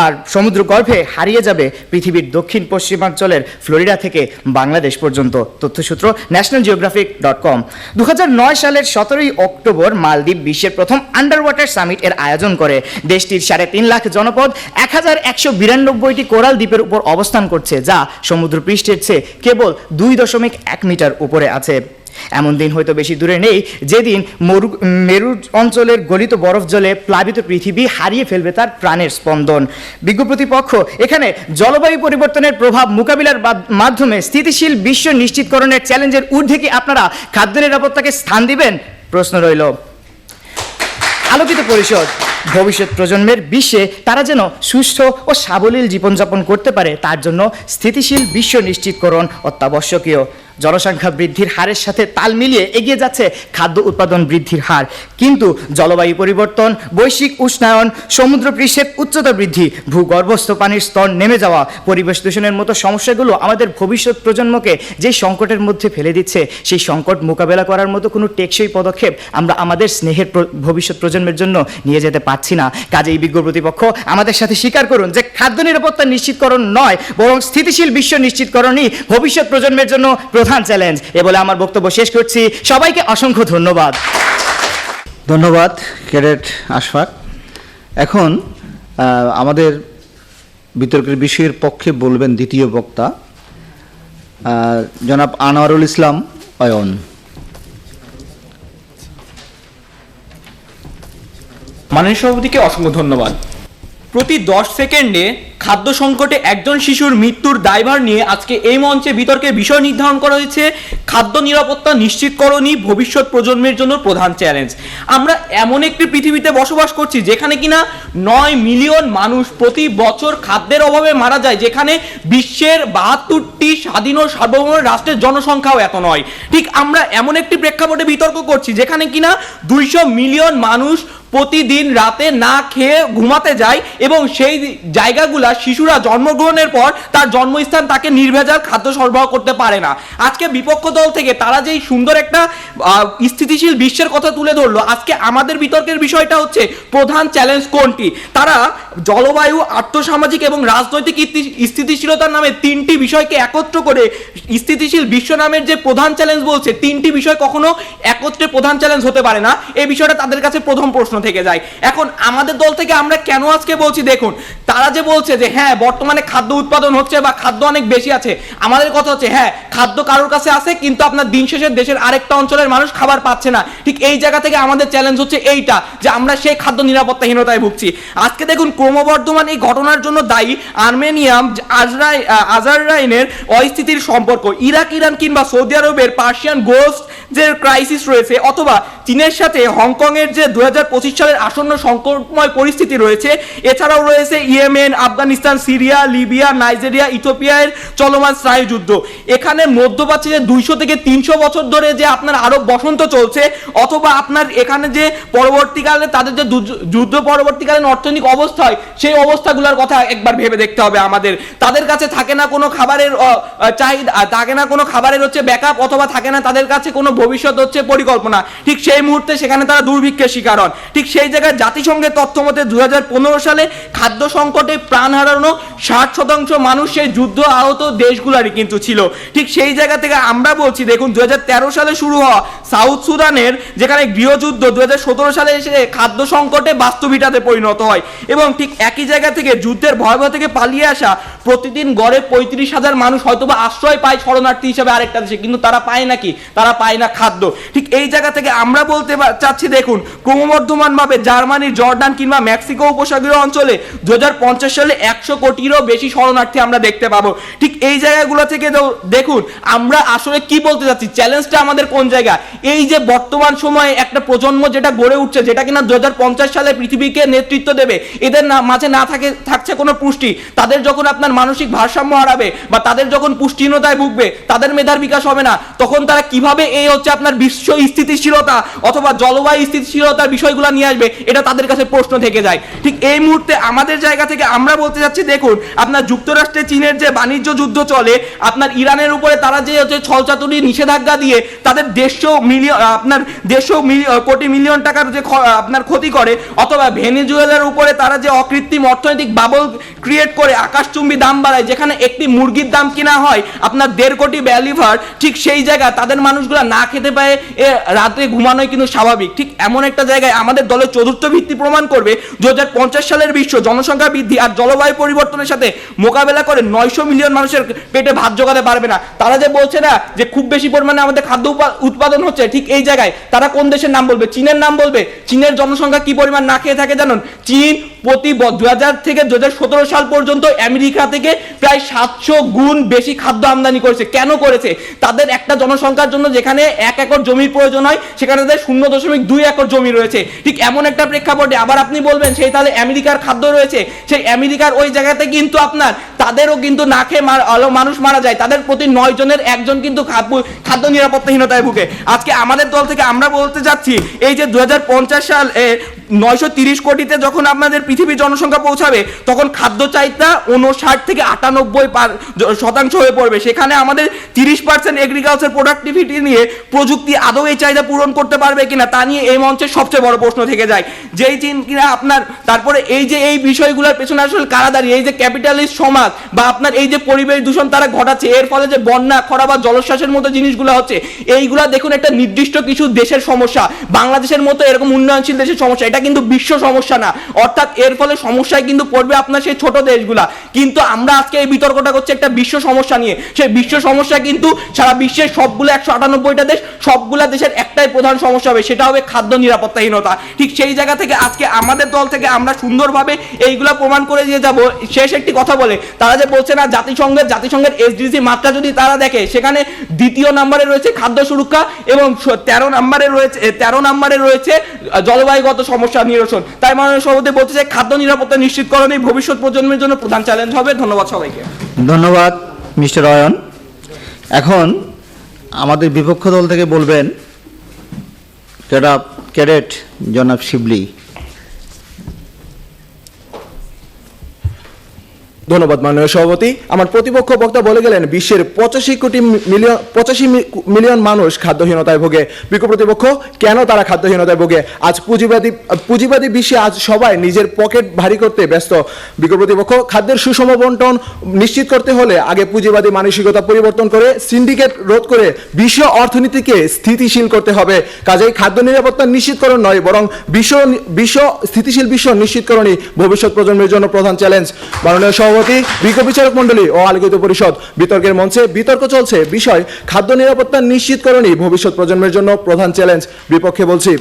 আর সমুদ্র গর্ভে হারিয়ে যাবে পৃথিবীর দক্ষিণ পশ্চিমাঞ্চলের ফ্লোরিডা থেকে বাংলাদেশ পর্যন্ত। তথ্যসূত্র nationalgeographic.com। 2009 সালের 17 অক্টোবর মালদ্বীপ বিশ্বের প্রথম আন্ডার ওয়াটার সামিট এর আয়োজন করে। দেশটির 3.5 লাখ জনপদ 1192টি কোরাল দ্বীপের উপর অবস্থান করছে, যা সমুদ্র পৃষ্ঠের চেয়ে কেবল 2.1 মিটার উপরে আছে। এমন দিন হয়তো বেশি দূরে নেই যেদিন মেরু অঞ্চলের গলিত বরফ জলে প্লাবিত পৃথিবী হারিয়ে ফেলবে তার প্রাণের স্পন্দন। বিজ্ঞ প্রতিপক্ষ, এখানে জলবায়ু পরিবর্তনের প্রভাব মোকাবিলার মাধ্যমে স্থিতিশীল বিশ্ব নিশ্চিতকরণের চ্যালেঞ্জের ঊর্ধ্বে কি আপনারা খাদ্য নিরাপত্তাকে স্থান দিবেন? প্রশ্ন রইল। আলোকিত পরিষদ, ভবিষ্যৎ প্রজন্মের বিশ্বে তারা যেন সুস্থ ও সাবলীল জীবনযাপন করতে পারে তার জন্য স্থিতিশীল বিশ্ব নিশ্চিতকরণ অত্যাবশ্যকীয়। জনসংখ্যা বৃদ্ধির হারের সাথে তাল মিলিয়ে এগিয়ে যাচ্ছে খাদ্য উৎপাদন বৃদ্ধির হার, কিন্তু জলবায়ু পরিবর্তন, বৈশ্বিক উষ্ণায়ন, সমুদ্রপৃষ্ঠের উচ্চতা বৃদ্ধি, ভূগর্ভস্থ পানির স্তর নেমে যাওয়া, পরিবেশ দূষণের মতো সমস্যাগুলো আমাদের ভবিষ্যৎ প্রজন্মকে যে সংকটের মধ্যে ফেলে দিচ্ছে, সেই সংকট মোকাবেলা করার মতো কোনো টেকসই পদক্ষেপ আমরা আমাদের স্নেহের ভবিষ্যৎ প্রজন্মের জন্য নিয়ে যেতে পারছি না। কাজেই বিজ্ঞ প্রতিপক্ষ, আমাদের সাথে স্বীকার করুন যে খাদ্য নিরাপত্তা নিশ্চিতকরণ নয়, বরং স্থিতিশীল বিশ্ব নিশ্চিতকরণই ভবিষ্যৎ প্রজন্মের জন্য প্রধান চ্যালেঞ্জ। এ বলে আমার বক্তব্য শেষ করছি। সবাইকে অসংখ্য ধন্যবাদ। ধন্যবাদ ক্যাডেট আশফাক। এখন আমাদের বিতর্কের বিষয়ের পক্ষে বলবেন দ্বিতীয় বক্তা জনাব আনোয়ারুল ইসলাম অয়ন। মাননীয় সভাপতিকে অসংখ্য ধন্যবাদ। প্রতি 10 সেকেন্ডে খাদ্য সংকটে একজন শিশুর মৃত্যুর দায়ভার নিয়ে আজকে এই মঞ্চে বিতর্কের বিষয় নির্ধারণ করা হয়েছে খাদ্য নিরাপত্তা নিশ্চিতকরণই ভবিষ্যৎ প্রজন্মের জন্য প্রধান চ্যালেঞ্জ। আমরা এমন একটি পৃথিবীতে বসবাস করছি যেখানে কিনা 9 মিলিয়ন মানুষ প্রতি বছর খাদ্যের অভাবে মারা যায়, যেখানে বিশ্বের 72টি স্বাধীন ও সার্বভৌম রাষ্ট্রের জনসংখ্যাও এত নয়। ঠিক আমরা এমন একটি প্রেক্ষাপটে বিতর্ক করছি যেখানে কিনা 200 মিলিয়ন মানুষ প্রতিদিন রাতে না খেয়ে ঘুমাতে যায় এবং সেই জায়গাগুলা শিশুরা জন্মগ্রহণের পর তার জন্মস্থান তাকে নির্ভেজাল খাদ্য সরবরাহ করতে পারে না। আজকে বিপক্ষ দল থেকে তারা যেই সুন্দর একটা স্থিতিশীল বিশ্বের কথা তুলে ধরলো, আজকে আমাদের বিতর্কের বিষয়টা হচ্ছে প্রধান চ্যালেঞ্জ কোনটি। তারা জলবায়ু, আর্থসামাজিক এবং রাজনৈতিক স্থিতিশীলতার নামে 3টি বিষয়কে একত্র করে স্থিতিশীল বিশ্ব নামের যে প্রধান চ্যালেঞ্জ বলছে, 3টি বিষয় কখনো একত্রে প্রধান চ্যালেঞ্জ হতে পারে না। এই বিষয়টা তাদের কাছে প্রথম প্রশ্ন থেকে যায়। এখন আমাদের দল থেকে আমরা কেন আজকে বলছি, দেখুন তারা যে বলছে যে হ্যাঁ বর্তমানে খাদ্য উৎপাদন হচ্ছে বা খাদ্য অনেক বেশি আছে, আমাদের কথা হচ্ছে হ্যাঁ খাদ্য কারোর কাছে আছে কিন্তু আপনার দিন শেষে দেশের আরেকটা অঞ্চলের মানুষ খাবার পাচ্ছে না। ঠিক এই জায়গা থেকে আমাদের চ্যালেঞ্জ হচ্ছে এইটা যে আমরা সেই খাদ্য নিরাপত্তাহীনতায় ভুগছি। আজকে দেখুন ক্রমবর্ধমান এই ঘটনার জন্য দায়ী আর্মেনিয়াম, আজারবাইজানের অস্থিতির সম্পর্ক, ইরাক, ইরান কিংবা সৌদি আরবের পার্সিয়ান গোলফ যে ক্রাইসিস রয়েছে, অথবা চীনের সাথে হংকং এর যে 2025 সালের আসন্ন সংকটময় পরিস্থিতি রয়েছে, এছাড়াও রয়েছে Yemen, Afghanistan, Syria, Libya, Nigeria, ইথিওপিয়ার চলমান স্নায়ুযুদ্ধ। এখানে মধ্যপ্রাচ্যে 200 থেকে 300 বছর ধরে যে আপনার আরব বসন্ত চলছে, অথবা আপনার এখানে যে পরবর্তীকালে তাদের যে যুদ্ধ পরবর্তীকালীন অর্থনৈতিক অবস্থা হয়, সেই অবস্থাগুলোর কথা একবার ভেবে দেখতে হবে আমাদের। তাদের কাছে থাকে না কোনো খাবারের চাহিদা, থাকে না কোনো খাবারের হচ্ছে ব্যাকআপ, অথবা থাকে না তাদের কাছে কোনো ভবিষ্যৎ হচ্ছে পরিকল্পনা। ঠিক সেই মুহূর্তে সেখানে তারা দুর্ভিক্ষের শিকার হন। ঠিক সেই জায়গায় জাতিসংঘের তথ্য মতে 2015 সালে খাদ্য সংকটে প্রাণ হারানো 60% মানুষ সেই যুদ্ধ আহত দেশগুলারই কিন্তু ছিল। ঠিক সেই জায়গা থেকে আমরা বলছি দেখুন 2013 সালে শুরু হওয়া সাউথ সুদানের যেখানে গৃহযুদ্ধ 2017 সালে এসে খাদ্য সংকটে বাস্তবিকতাতে পরিণত হয়, এবং ঠিক একই জায়গা থেকে যুদ্ধের ভয়াবহ থেকে পালিয়ে আসা প্রতিদিন গড়ে 35,000 মানুষ হয়তোবা আশ্রয় পায় শরণার্থী হিসেবে আরেকটা দেশে, কিন্তু তারা পায় নাকি? তারা পায় না খাদ্য। ঠিক এই জায়গা থেকে আমরা বলতে চাচ্ছি দেখুন ক্রমবর্ধমানভাবে জার্মানি, জর্ডান কিংবা মেক্সিকো উপসাগরীয় অঞ্চলে 2050 সালে 100 কোটিরও বেশি শরণার্থী আমরা দেখতে পাবো। ঠিক এই জায়গাগুলো থেকে দেখুন আমরা আসলে কি বলতে চাচ্ছি, চ্যালেঞ্জটা আমাদের কোন জায়গা। এই যে বর্তমান সময়ে একটা প্রজন্ম যেটা গড়ে উঠছে, যেটা কিনা 2050 সালে পৃথিবীকে নেতৃত্ব দেবে, এদের মাঝে না থাকছে কোনো পুষ্টি, তাদের যখন আপনার মানসিক ভারসাম্য হারাবে বা তাদের যখন পুষ্টিহীনতায় ভুগবে, তাদের মেধার বিকাশ হবে না, তখন তারা কিভাবে এই হচ্ছে আপনার বিশ্ব স্থিতিশীলতা অথবা জলবায়ু স্থিতিশীলতার বিষয়গুলো নিয়ে আসবে, এটা তাদের কাছে প্রশ্ন থেকে যায়। ঠিক এই মুহূর্তে আমাদের জায়গা থেকে আমরা বলতে যাচ্ছি দেখুন আপনার যুক্তরাষ্ট্রে চীনের যে বাণিজ্য যুদ্ধ চলে, আপনার ইরানের উপরে তারা যে হচ্ছে ছলচাতুরি নিষেধাজ্ঞা দিয়ে তাদের 150 কোটি মিলিয়ন টাকার যে আপনার ক্ষতি করে, অথবা ভেনেজুয়েলার উপরে তারা যে অকৃত্রিম অর্থনৈতিক বাবল ক্রিয়েট করে আকাশচুম্বী দাম বাড়ায়, যেখানে একটি মুরগির দাম কিনা হয় আপনার 1.5 কোটি ব্যালিভার, ঠিক সেই জায়গা তাদের মানুষগুলা না খেতে পায় রাতে ঘুমানোই কিন্তু স্বাভাবিক। ঠিক এমন একটা জায়গায় আমাদের দলের চতুর্থ ভিত্তি প্রমাণ করবে 2050 সালের বিশ্ব জনসংখ্যা বৃদ্ধি আর জলবায়ু পরিবর্তনের সাথে মোকাবেলা করে 900 মিলিয়ন মানুষের পেটে ভাত জোগাতে পারবে না। তারা যে বলছে না যে খুব বেশি পরিমাণে আমাদের খাদ্য উৎপাদন হচ্ছে, ঠিক এই জায়গায় তারা কোন দেশের নাম বলবে? চীনের নাম বলবে। চীনের জনসংখ্যা কি পরিমাণ না খেয়ে থাকে জানুন? চীন প্রতি 2000 থেকে 2017 সাল পর্যন্ত আমেরিকা থেকে প্রায় 700 গুণ বেশি খাদ্য আমদানি করেছে। কেন করেছে? তাদের একটা জনসংখ্যার জন্য যেখানে 1 একর জমির প্রয়োজন হয়, সেখানে তাদের 0.2 একর জমি রয়েছে। ঠিক এমন একটা প্রেক্ষাপটে আবার আপনি বলবেন সেই তাহলে আমেরিকার খাদ্য রয়েছে, সেই আমেরিকার ওই জায়গাতে কিন্তু আপনার তাদেরও কিন্তু না খেয়ে মানুষ মারা যায়, তাদের প্রতি 9 জনের 1 জন কিন্তু খাদ্য নিরাপত্তাহীনতায় ভুগে। আজকে আমাদের দল থেকে আমরা বলতে যাচ্ছি এই যে 2050 সাল 930 কোটিতে যখন আপনাদের পৃথিবীর জনসংখ্যা পৌঁছাবে, তখন খাদ্য চাহিদা 59 থেকে 98% হয়ে পড়বে। সেখানে আমাদের 30% এগ্রিকালচার প্রোডাক্টিভিটি নিয়ে প্রযুক্তি আদৌ এই চাহিদা পূরণ করতে পারবে কিনা, তা নিয়ে এই মঞ্চের সবচেয়ে বড় প্রশ্ন থেকে যায়। যেই কিনা আপনার তারপরে এই যে এই বিষয়গুলোর পেছনে আসলে কারা দাঁড়িয়ে, এই যে ক্যাপিটালিস্ট সমাজ বা আপনার এই যে পরিবেশ দূষণ তারা ঘটাচ্ছে, এর ফলে যে বন্যা, খরা বা জলোচ্ছ্বাসের মতো জিনিসগুলো হচ্ছে, এইগুলা দেখুন একটা নির্দিষ্ট কিছু দেশের সমস্যা, বাংলাদেশের মতো এরকম উন্নয়নশীল দেশের সমস্যা। এটা এটা কিন্তু বিশ্ব সমস্যা না, অর্থাৎ এর ফলে সমস্যায় কিন্তু পড়বে আপনার সেই ছোট দেশগুলা। কিন্তু আমরা আজকে এই বিতর্কটা করছি একটা বিশ্ব সমস্যা নিয়ে, সেই বিশ্ব সমস্যা কিন্তু সারা বিশ্বের সবগুলো 198টা দেশ, সবগুলা দেশের একটাই প্রধান সমস্যা হবে, সেটা হবে খাদ্য নিরাপত্তাহীনতা। ঠিক সেই জায়গা থেকে আজকে আমাদের দল থেকে আমরা সুন্দরভাবে এইগুলা প্রমাণ করে দিয়ে যাব। শেষ একটি কথা বলে, তারা যে বলছে না জাতিসংঘের এসডিজি মাত্রা যদি তারা দেখে, সেখানে দ্বিতীয় নম্বরে রয়েছে খাদ্য সুরক্ষা এবং 13 নম্বরে রয়েছে জলবায়ুগত সমস্যা নিরসন। তাই মাননীয় সভাপতি বলতে চাই, খাদ্য নিরাপত্তা নিশ্চিতকরণই ভবিষ্যৎ প্রজন্মের জন্য প্রধান চ্যালেঞ্জ হবে। ধন্যবাদ সবাইকে। ধন্যবাদ মিস্টার অয়ন। এখন আমাদের বিপক্ষ দল থেকে বলবেন ক্যাডেট জনাব শিবলি। ধন্যবাদ মাননীয় সভাপতি। আমার প্রতিপক্ষ বক্তা বলে গেলেন বিশ্বের 85 মিলিয়ন মানুষ খাদ্যহীনতায় ভোগে। বিজ্ঞ প্রতিপক্ষ কেন তারা খাদ্যহীনতায় ভোগে? আজ পুঁজিবাদী বিশ্বে আজ সবাই নিজের পকেট ভারী করতে ব্যস্ত। বিজ্ঞ প্রতিপক্ষ খাদ্যের সুষম বন্টন নিশ্চিত করতে হলে আগে পুঁজিবাদী মানসিকতা পরিবর্তন করে সিন্ডিকেট রোধ করে বিশ্ব অর্থনীতিকে স্থিতিশীল করতে হবে। কাজেই খাদ্য নিরাপত্তা নিশ্চিতকরণ নয়, বরং স্থিতিশীল বিশ্ব নিশ্চিতকরণই ভবিষ্যৎ প্রজন্মের জন্য প্রধান চ্যালেঞ্জ। মাননীয় সভাপতি, বিজ্ঞ বিচারক মণ্ডলী ও আলোকিত পরিষদ, বিতর্কের মঞ্চে বিতর্ক চলছে বিষয় খাদ্য নিরাপত্তা নিশ্চিতকরণই ভবিষ্যৎ প্রজন্মের জন্য প্রধান চ্যালেঞ্জ। বিপক্ষে বলছি,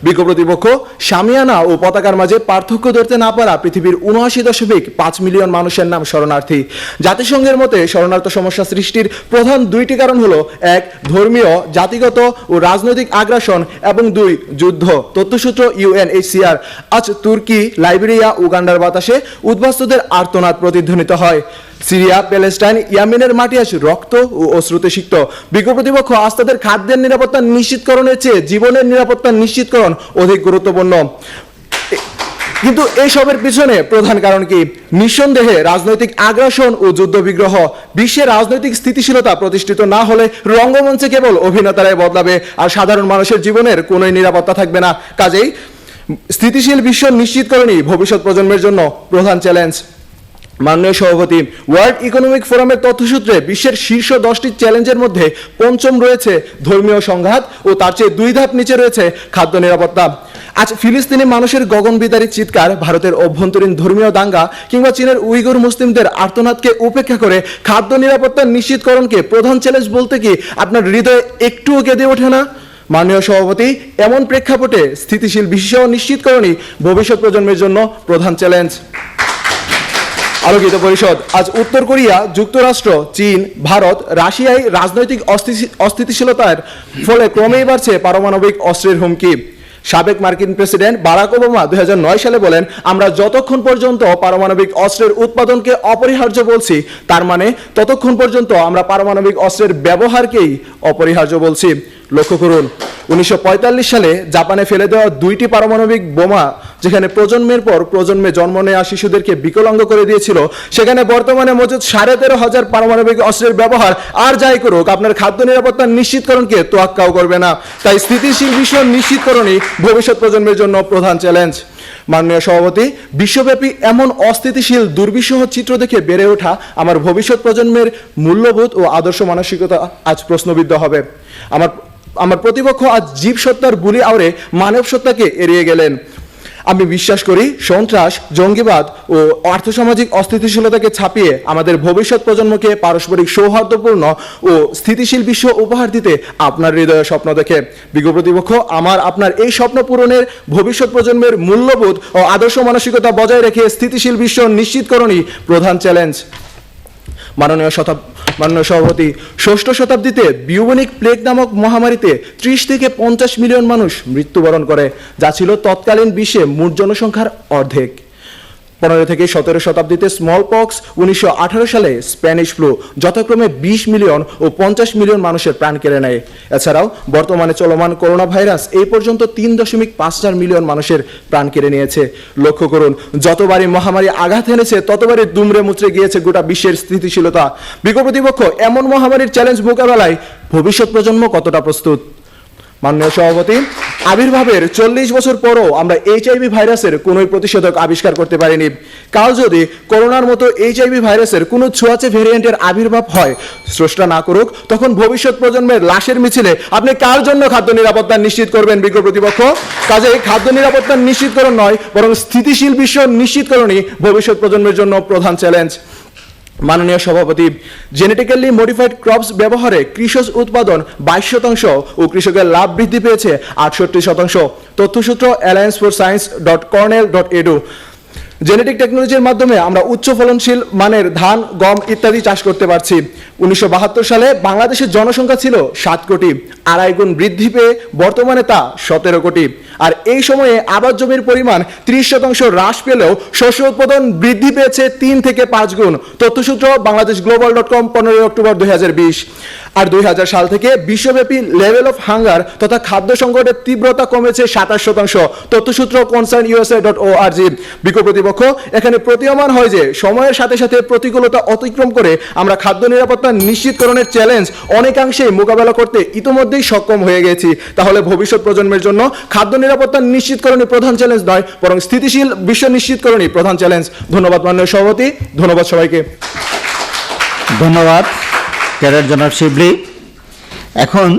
বিজ্ঞ প্রতিপক্ষ শামিয়ানা ও পতাকার মাঝে পার্থক্য ধরতে না পারা পৃথিবীর 79.5 মিলিয়ন মানুষের নাম শরণার্থী। জাতিসংঘের মতে শরণার্থ সমস্যা সৃষ্টির প্রধান 2টি কারণ হলো 1 ধর্মীয়, জাতিগত ও রাজনৈতিক আগ্রাসন এবং 2 যুদ্ধ। তথ্যসূত্র UNHCR। আজ তুর্কি, লাইবেরিয়া, উগান্ডার বাতাসে উদ্বাস্তুদের আর্তনাদ প্রতিধ্বনিত হয়। সিরিয়া, প্যালেস্টাইন, ইয়ামেনের মাটি আজ রক্ত ও অশ্রুতে সিক্ত। বিজ্ঞ প্রতিপক্ষ আজ তাদের খাদ্যের নিরাপত্তা নিশ্চিতকরণের চেয়ে জীবনের নিরাপত্তা নিশ্চিতকরণ অধিক গুরুত্বপূর্ণ। কিন্তু এইসবের পিছনে প্রধান কারণ কি? নিঃসন্দেহে রাজনৈতিক আগ্রাসন ও যুদ্ধবিগ্রহ। বিশ্বের রাজনৈতিক স্থিতিশীলতা প্রতিষ্ঠিত না হলে রঙ্গমঞ্চে কেবল অভিনেতারাই বদলাবে, আর সাধারণ মানুষের জীবনের কোনো নিরাপত্তা থাকবে না। কাজেই স্থিতিশীল বিশ্ব নিশ্চিতকরণই ভবিষ্যৎ প্রজন্মের জন্য প্রধান চ্যালেঞ্জ। মাননীয় সভাপতি, ওয়ার্ল্ড ইকোনমিক ফোরামের তথ্যসূত্রে বিশ্বের শীর্ষ 10টি চ্যালেঞ্জের মধ্যে পঞ্চম রয়েছে ধর্মীয় সংঘাত ও তার চেয়ে 2 ধাপ নিচে রয়েছে খাদ্য নিরাপত্তা। আজ ফিলিস্তিনি মানুষের গগনবিদারী চিৎকার, ভারতের অভ্যন্তরীণ ধর্মীয় দাঙ্গা কিংবা চীনের উইগুর মুসলিমদের আর্তনাদকে উপেক্ষা করে খাদ্য নিরাপত্তা নিশ্চিতকরণকে প্রধান চ্যালেঞ্জ বলতে কি আপনার হৃদয়ে একটুও কেঁদে ওঠে না? মাননীয় সভাপতি, এমন প্রেক্ষাপটে স্থিতিশীল বিশ্ব নিশ্চিতকরণই ভবিষ্যৎ প্রজন্মের জন্য প্রধান চ্যালেঞ্জ। আলোকিত পরিষদ। আজ উত্তর কোরিয়া, যুক্তরাষ্ট্র, চীন, ভারত, রাশিয়ায় রাজনৈতিক অস্থিতিশীলতার ফলে ক্রমেই বাড়ছে পারমাণবিক অস্ত্রের হুমকি। সাবেক মার্কিন প্রেসিডেন্ট বারাক ওবামা 2009 সালে বলেন, আমরা যতক্ষণ পর্যন্ত পারমাণবিক অস্ত্রের উৎপাদনকে অপরিহার্য বলছি, তার মানে ততক্ষণ পর্যন্ত আমরা পারমাণবিক অস্ত্রের ব্যবহারকেই অপরিহার্য বলছি। লক্ষ্য করুন, 1945 সালে জাপানে ফেলে দেওয়া 2টি পারমাণবিক বোমা যেখানে প্রজন্মের পর প্রজন্মে জন্ম নেওয়া শিশুদেরকে বিকলাঙ্গ করে দিয়েছিল, সেখানে বর্তমানে মজুদ 13,500 পারমাণবিক অস্ত্রের ব্যবহার আর যাই করুক আপনার খাদ্য নিরাপত্তা নিশ্চিতকরণকে তোয়াক্কাও করবে না। তাই স্থিতিশীল বিশ্ব নিশ্চিতকরণই ভবিষ্যৎ প্রজন্মের জন্য প্রধান চ্যালেঞ্জ। মাননীয় সভাপতি, বিশ্বব্যাপী এমন অস্থিতিশীল দুর্বিষহ চিত্র দেখে বেড়ে ওঠা আমার ভবিষ্যৎ প্রজন্মের মূল্যবোধ ও আদর্শ মানসিকতা আজ প্রশ্নবিদ্ধ হবে। আমার প্রতিপক্ষ আজ জীব সত্তার বুলি আওড়ে মানব সত্তাকে এড়িয়ে গেলেন। আমি বিশ্বাস করি সন্ত্রাস, জঙ্গিবাদ ও আর্থসামাজিক অস্থিতিশীলতাকে ছাপিয়ে আমাদের ভবিষ্যৎ প্রজন্মকে পারস্পরিক সৌহার্দ্যপূর্ণ ও স্থিতিশীল বিশ্ব উপহার দিতে আপনার হৃদয়ে স্বপ্ন দেখে। বিজ্ঞ প্রতিপক্ষ আমার আপনার এই স্বপ্ন পূরণের ভবিষ্যৎ প্রজন্মের মূল্যবোধ ও আদর্শ মানসিকতা বজায় রেখে স্থিতিশীল বিশ্ব নিশ্চিতকরণই প্রধান চ্যালেঞ্জ। মাননীয় সভাপতি, 6ষ্ঠ শতাব্দীতে বিউবেনিক প্লেগ নামক মহামারীতে 30 থেকে 50 মিলিয়ন মানুষ মৃত্যুবরণ করে, যা ছিল তৎকালীন বিশ্বে মোট জনসংখ্যার অর্ধেক। 15 থেকে 17 শতাব্দীতে স্মল পক্স, 1918 সালে স্প্যানিশ ফ্লু যথাক্রমে 20 মিলিয়ন ও 50 মিলিয়ন মানুষের প্রাণ কেড়ে নেয়। এছাড়াও বর্তমানে চলমান করোনা ভাইরাস এই পর্যন্ত 3.54 মিলিয়ন মানুষের প্রাণ কেড়ে নিয়েছে। লক্ষ্য করুন, যতবারই মহামারী আঘাত এনেছে ততবারই দুমড়ে মুচড়ে গিয়েছে গোটা বিশ্বের স্থিতিশীলতা। বিজ্ঞ প্রতিপক্ষ এমন মহামারীর চ্যালেঞ্জ মোকাবেলায় ভবিষ্যৎ প্রজন্ম কতটা প্রস্তুত? মাননীয় সভাপতি, আবির্ভাবের 40 বছর পরও আমরা এইচআইভি ভাইরাসের কোনো প্রতিষেধক আবিষ্কার করতে পারিনি। কাল যদি করোনার মতো এইচআইভি ভাইরাসের কোনো ছোঁয়াচে ভেরিয়েন্টের আবির্ভাব হয়, স্রষ্টা না করুক, তখন ভবিষ্যৎ প্রজন্মের লাশের মিছিলে আপনি কার জন্য খাদ্য নিরাপত্তা নিশ্চিত করবেন বিজ্ঞ প্রতিপক্ষ? কাজেই খাদ্য নিরাপত্তা নিশ্চিতকরণ নয়, বরং স্থিতিশীল বিশ্ব নিশ্চিতকরণই ভবিষ্যৎ প্রজন্মের জন্য প্রধান চ্যালেঞ্জ। মাননীয় সভাপতি, জেনেটিক্যালি মডিফাইড ক্রপস ব্যবহারে কৃষক উৎপাদন 22% ও কৃষকের লাভ বৃদ্ধি পেয়েছে 68%। তথ্যসূত্র allianceforScience.cornell.edu। জেনেটিক টেকনোলজির মাধ্যমে আমরা উচ্চ ফলনশীল মানের ধান, গম ইত্যাদি চাষ করতে পারছি। 1972 সালে বাংলাদেশের জনসংখ্যা ছিল 7 কোটি, 2.5 গুণ বৃদ্ধি পেয়ে বর্তমানে তা 17 কোটি। আর এই সময়ে আবাদ জমির পরিমাণ 30% হ্রাস পেলেও শস্য উৎপাদন বৃদ্ধি পেয়েছে 3 থেকে 5 গুণ। তথ্যসূত্র বাংলাদেশগ্লোবাল.com 15 অক্টোবর 2020। আর 2000 সাল থেকে বিশ্বব্যাপী লেভেল অফ হাঙ্গার তথা খাদ্য সংকটের তীব্রতা কমেছে 27%। তথ্যসূত্র concernusa.org। বিজ্ঞ প্রতিপক্ষ, এখানে প্রতীয়মান হয় যে সময়ের সাথে সাথে প্রতিকূলতা অতিক্রম করে আমরা খাদ্য নিরাপত্তা নিশ্চিতকরণের চ্যালেঞ্জ অনেকাংশেই মোকাবেলা করতে ইতোমধ্যেই সক্ষম হয়ে গেছি। তাহলে ভবিষ্যৎ প্রজন্মের জন্য খাদ্য নিরাপত্তা নিশ্চিতকরণই প্রধান চ্যালেঞ্জ নয়, বরং স্থিতিশীল বিশ্ব নিশ্চিতকরণই প্রধান চ্যালেঞ্জ। ধন্যবাদ মাননীয় সভাপতি, ধন্যবাদ সবাইকে। ধন্যবাদ ক্যাডেট জনাব শিবলি। এখন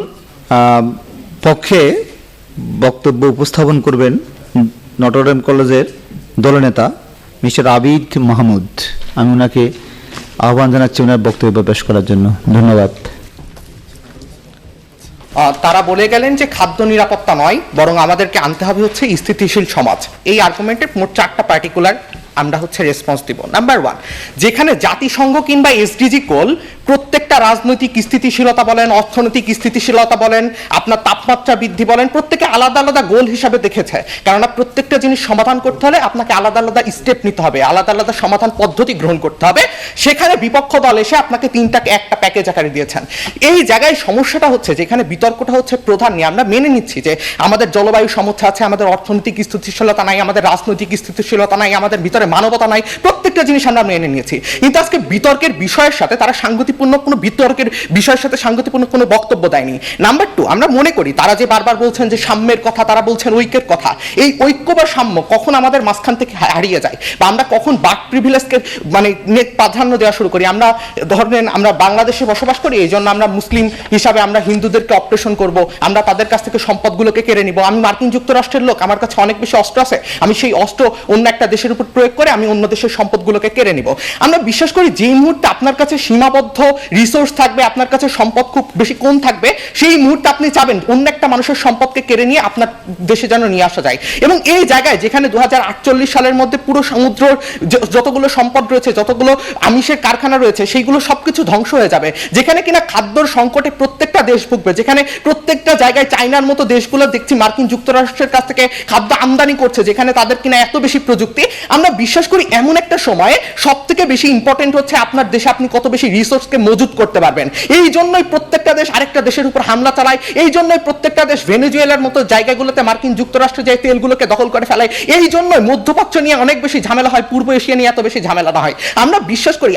পক্ষে বক্তব্য উপস্থাপন করবেন নটরডেম কলেজের দলনেতা মিস্টার আবিদ মাহমুদ। আমি ওনাকে আহ্বান জানাচ্ছি ওনার বক্তব্য পেশ করার জন্য। ধন্যবাদ। তারা বলে গেলেন যে খাদ্য নিরাপত্তা নয়, বরং আমাদেরকে আনতে হবে হচ্ছে স্থিতিশীল সমাজ। এই আর্গুমেন্টের মোট 4টা পার্টিকুলার আমরা হচ্ছে রেসপন্স দিব। নাম্বার 1, যেখানে জাতিসংঘ কিংবা এসডিজি গোল প্রত্যেকটা রাজনৈতিক স্থিতিশীলতা বলেন, অর্থনৈতিক স্থিতিশীলতা বলেন, আপনার তাপমাত্রা বৃদ্ধি বলেন, প্রত্যেকে আলাদা আলাদা গোল হিসাবে দেখেছে। কেননা প্রত্যেকটা জিনিস সমাধান করতে হলে আপনাকে আলাদা আলাদা স্টেপ নিতে হবে, আলাদা আলাদা সমাধান পদ্ধতি গ্রহণ করতে হবে। সেখানে বিপক্ষ দল এসে আপনাকে একটা প্যাকেজ আকারে দিয়েছেন। এই জায়গায় সমস্যাটা হচ্ছে যেখানে বিতর্কটা হচ্ছে প্রধান নিয়ে আমরা মেনে নিচ্ছি যে আমাদের জলবায়ু সমস্যা আছে, আমাদের অর্থনৈতিক স্থিতিশীলতা নাই, আমাদের রাজনৈতিক স্থিতিশীলতা নাই, আমাদের ভিতরে মানবতা নাই, প্রত্যেকটা জিনিস আমরা মেনে নিয়েছি। কিন্তু আজকে বিতর্কের বিষয়ের সাথে তারা সাংগতিপূর্ণ কোনো বিতর্কের বিষয়ের সাথে সাংগতিপূর্ণ কোনো বক্তব্য দেয়নি। নাম্বার 2, আমরা মনে করি তারা যে বারবার বলছেন যে সাম্যের কথা, তারা বলছেন ঐক্যের কথা, এই ঐক্য বা সাম্য কখন আমাদের মাঝখান থেকে হারিয়ে যায় বা আমরা কখন বাক প্রিভিলেজকে মানে প্রাধান্য দেওয়া শুরু করি। আমরা ধরেন আমরা বাংলাদেশে বসবাস করি, এই জন্য আমরা মুসলিম হিসাবে আমরা হিন্দুদেরকে অপারেশন করব, আমরা তাদের কাছ থেকে সম্পদগুলোকে কেড়ে নিব। আমি মার্কিন যুক্তরাষ্ট্রের লোক, আমার কাছে অনেক বেশি অস্ত্র আছে, আমি সেই অস্ত্র অন্য একটা দেশের উপর প্রয়োগ করে আমি অন্য দেশের সম্পদগুলোকে কেড়ে নিব। আমরা বিশ্বাস করি যেই মুহূর্তে আপনার কাছে সীমাবদ্ধ রিসোর্স থাকবে, আপনার কাছে সম্পদ খুব বেশি কম থাকবে, সেই মুহূর্তে আপনি চাবেন অন্য একটা মানুষের সম্পদকে কেড়ে নিয়ে আপনার দেশে যেন নিয়ে আসা যায়। এবং এই জায়গায় যেখানে 2048 সালের মধ্যে পুরো সমুদ্র যতগুলো সম্পদ রয়েছে, যতগুলো আমিষের কারখানা রয়েছে, সেইগুলো সবকিছু ধ্বংস হয়ে যাবে, যেখানে কিনা খাদ্যর সংকটে প্রত্যেকটা দেশ ভুগবে, যেখানে প্রত্যেকটা জায়গায় চায়নার মতো দেশগুলো দেখছি মার্কিন যুক্তরাষ্ট্রের কাছ থেকে খাদ্য আমদানি করছে, যেখানে তাদের কিনা এত বেশি প্রযুক্তি। আমরা বিশ্বাস করি এমন একটা সময়ে সব থেকে বেশি ইম্পর্টেন্ট হচ্ছে আপনার দেশে আপনি কত বেশি রিসোর্সকে মজুত করতে পারবেন। এই জন্যই প্রত্যেকটা দেশ আরেকটা দেশের উপর হামলা চালায়, এই জন্যই প্রত্যেকটা দেশ ভেনেজুয়েলার মতো জায়গাগুলোতে মার্কিন যুক্তরাষ্ট্র যায় তেলগুলোকে দখল করে ফেলায়, এই জন্যই মধ্যপ্রাচ্য নিয়ে অনেক বেশি ঝামেলা হয়, পূর্ব এশিয়া নিয়ে এত বেশি ঝামেলা না হয়। আমরা বিশ্বাস করি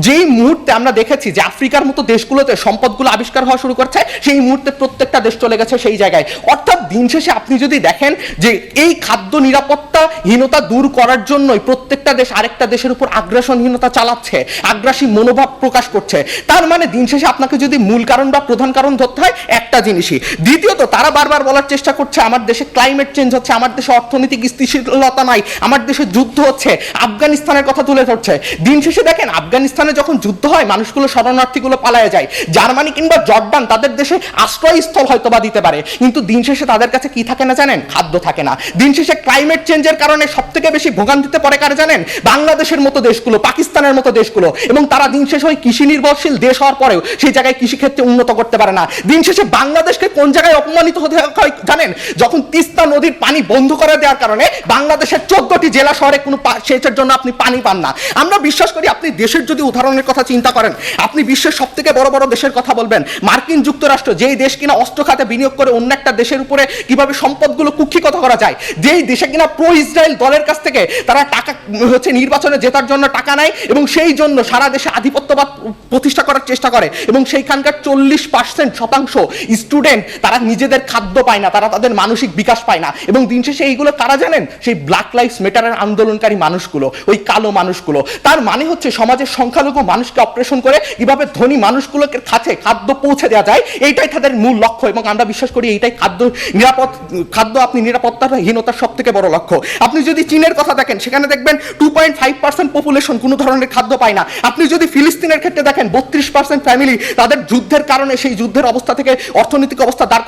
যেই মুহূর্তে আমরা দেখেছি যে আফ্রিকার মতো দেশগুলোতে সম্পদগুলো আবিষ্কার হওয়া শুরু করছে, সেই মুহূর্তে প্রত্যেকটা দেশ চলে গেছে সেই জায়গায়। অর্থাৎ দিন শেষে আপনি যদি দেখেন যে এই খাদ্য নিরাপত্তাহীনতা দূর করার জন্যই প্রত্যেকটা দেশ আরেকটা দেশের উপর আগ্রাসনহীনতা চালাচ্ছে, আগ্রাসী মনোভাব প্রকাশ করছে। তার মানে দিন শেষে আপনাকে যদি মূল কারণ বা প্রধান কারণ ধরতে হয় একটা জিনিসই। দ্বিতীয়ত, তারা বারবার বলার চেষ্টা করছে আমার দেশে ক্লাইমেট চেঞ্জ হচ্ছে, আমার দেশে অর্থনৈতিক স্থিতিশীলতা নাই, আমার দেশে যুদ্ধ হচ্ছে, আফগানিস্তানের কথা তুলে ধরছে। দিন শেষে দেখেন আফগানিস্তানে যখন যুদ্ধ হয় মানুষগুলো শরণার্থীগুলো পালায় যায়, জার্মানি কিংবা জর্ডান তাদের দেশে আশ্রয়স্থল হয়তো বা দিতে পারে, কিন্তু দিন শেষে তাদের কাছে কি থাকে না জানেন? খাদ্য থাকে না। দিন শেষে ক্লাইমেট চেঞ্জের কারণে সব থেকে বেশি ভোগান্তিতে পড়ে কারে জানেন? বাংলাদেশের মতো দেশগুলো, পাকিস্তানের মতো দেশগুলো। এবং তারা দিন শেষে ওই কৃষি নির্ভরশীল দেশ হওয়ার পরেও সেই জায়গায় কৃষিক্ষেত্রে উন্নত করতে পারে না। দিন শেষে বাংলাদেশকে কোন জায়গায় অপমানিত হতে হয় জানেন? যখন তিস্তা নদীর পানি বন্ধ করে দেওয়ার কারণে বাংলাদেশের 14টি জেলা শহরে কোনো সেচের জন্য আপনি পানি পান না। আমরা বিশ্বাস করি আপনি দেশের যদি উদাহরণের কথা চিন্তা করেন, আপনি বিশ্বের সব থেকে বড় বড় দেশের কথা বলবেন, মার্কিন যুক্তরাষ্ট্র যেই দেশ কিনা অস্ত্র খাতে বিনিয়োগ করে অন্য একটা দেশের উপরে কিভাবে সম্পদগুলো কুক্ষিগত করা যায়, যেই দেশে কিনা প্রো ইসরায়েল দলের কাছ থেকে তারা টাকা হচ্ছে নির্বাচনে জেতার জন্য টাকা নেয় এবং সেই জন্য সারা দেশে আধিপত্যবাদ প্রতিষ্ঠা করার চেষ্টা করে এবং সেইখানকার 40 40% স্টুডেন্ট তারা নিজেদের খাদ্য পায় না, তারা তাদের মানসিক বিকাশ পায় না। এবং দিন শেষে এইগুলো কারা জানেন? সেই ব্ল্যাক লাইভস ম্যাটারের আন্দোলনকারী মানুষগুলো, ওই কালো মানুষগুলো। তার মানে হচ্ছে সমাজের সংখ্যালঘু মানুষকে অপারেশন করে কিভাবে ধনী মানুষগুলোকে কাছে খাদ্য পৌঁছে দেওয়া যায়, এইটাই তাদের মূল লক্ষ্য। এবং আমরা বিশ্বাস করি এইটাই খাদ্য আপনি নিরাপত্তাহীনতার সব থেকে বড় লক্ষ্য। আপনি যদি চীনের কথা দেখেন, সেখানে দেখবেন 2.5% পপুলেশন কোনো ধরনের খাদ্য পায় না। আপনি যদি ফিলিস্তিনের ক্ষেত্রে দেখেন, 32% ফ্যামিলি তাদের যুদ্ধের কারণে, সেই যুদ্ধের অবস্থা থেকে অর্থনৈতিক অবস্থা দাঁড়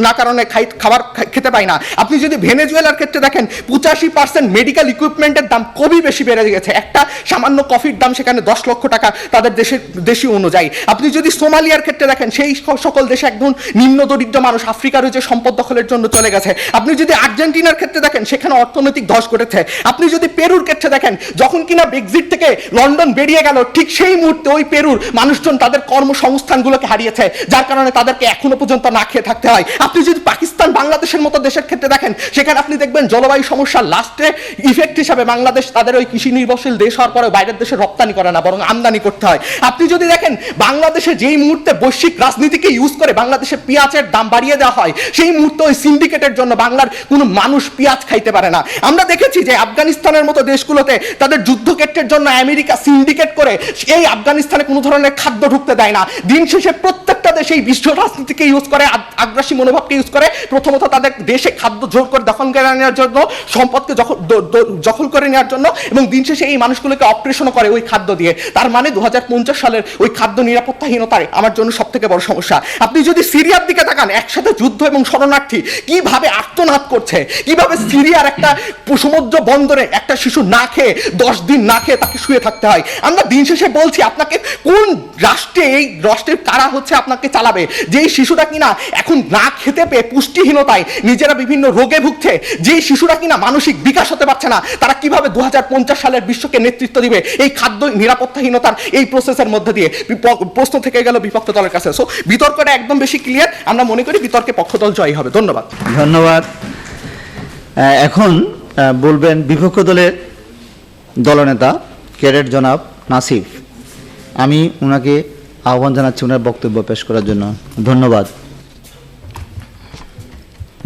না কারণে খাবার খেতে পায় না। আপনি যদি ভেনেজুয়েলার ক্ষেত্রে দেখেন, 85% মেডিকেল ইকুইপমেন্টের দাম খুবই বেশি বেড়ে গেছে। একটা সামান্য কফির দাম সেখানে 10 লক্ষ টাকা তাদের দেশি অনুযায়ী। আপনি যদি সোমালিয়ার ক্ষেত্রে দেখেন, সেই সকল দেশে একদম নিম্ন দরিদ্র মানুষ আফ্রিকার ওই যে সম্পদ দখলের জন্য চলে গেছে। আপনি যদি আর্জেন্টিনার ক্ষেত্রে দেখেন, সেখানে অর্থনৈতিক ধস ঘটেছে। আপনি যদি পেরুর ক্ষেত্রে দেখেন, যখন কিনা ব্রেক্সিট থেকে লন্ডন বেরিয়ে গেল, ঠিক সেই মুহূর্তে ওই পেরুর মানুষজন তাদের কর্মসংস্থানগুলোকে হারিয়েছে, যার কারণে তাদেরকে এখনো পর্যন্ত না খেয়ে থাকতে হয়। আপনি যদি পাকিস্তান, বাংলাদেশের মতো দেশের ক্ষেত্রে দেখেন, সেখানে আপনি দেখবেন জলবায়ু সমস্যার লাস্টে ইফেক্ট হিসাবে বাংলাদেশ তাদের ওই কৃষি নির্ভরশীল দেশ হওয়ার পরে বাইরের দেশে রপ্তানি করে না, বরং আমদানি করতে হয়। আপনি যদি দেখেন, বাংলাদেশে যেই মুহূর্তে বৈশ্বিক রাজনীতিকে ইউজ করে বাংলাদেশে পেঁয়াজের দাম বাড়িয়ে দেওয়া হয়, সেই মুহূর্তে ওই সিন্ডিকেটের জন্য বাংলার কোনো মানুষ পেঁয়াজ খাইতে পারে না। আমরা দেখেছি যে আফগানিস্তানের মতো দেশগুলোতে তাদের যুদ্ধক্ষেত্রের জন্য আমেরিকা সিন্ডিকেট করে এই আফগানিস্তানে কোনো ধরনের খাদ্য ঢুকতে দেয় না। দিন শেষে প্রত্যেকটা দেশ এই বিশ্ব রাজনীতিকে ইউজ করে, আগ্রাসী মনোভাবকে ইউজ করে, প্রথমত তাদের দেশে খাদ্য জোর করে দখল করে নেওয়ার জন্য, সম্পদকে দখল করে নেওয়ার জন্য, এবং দিন শেষে এই মানুষগুলোকে অপারেশনও করে ওই খাদ্য দিয়ে। তার মানে 2050 সালের ওই খাদ্য নিরাপত্তাহীনতায় আমার জন্য সব থেকে বড় সমস্যা। আপনি যদি সিরিয়ার দিকে তাকান, একসাথে যুদ্ধ এবং শরণার্থী কিভাবে আর্তনাদ করছে, কিভাবে সিরিয়ার একটা সমুদ্র বন্দরে একটা শিশু না খেয়ে 10 দিন না খেয়ে তাকে শুয়ে থাকতে হয়। আমরা দিন শেষে বলছি, আপনাকে কোন রাষ্ট্রে, এই রাষ্ট্রের কারা হচ্ছে আপনাকে চালাবে, যেই শিশুরা কিনা এখন না খেতে পেয়ে পুষ্টিহীনতায় নিজেরা বিভিন্ন রোগে ভুগছে, যেই শিশুরা কিনা মানসিক বিকাশ হতে পারছে না, তারা কিভাবে 2050 সালের বিশ্বকে নেতৃত্ব দিবে এই খাদ্য নিরাপত্তাহীনতার এই প্রসেসের মধ্যে দিয়ে? প্রশ্ন থেকে গেল বিপক্ষ দলের কাছে। সো বিতর্কটা একদম বেশি ক্লিয়ার। আমরা মনে করি বিতর্কে পক্ষ দল জয়ী হবে। ধন্যবাদ। ধন্যবাদ। এখন বলবেন বিপক্ষ দলের দলনেতা ক্যাডেট জনাব নাসিফ। আমি ওনাকে আহ্বান জানাচ্ছি ওনার বক্তব্য পেশ করার জন্য। ধন্যবাদ।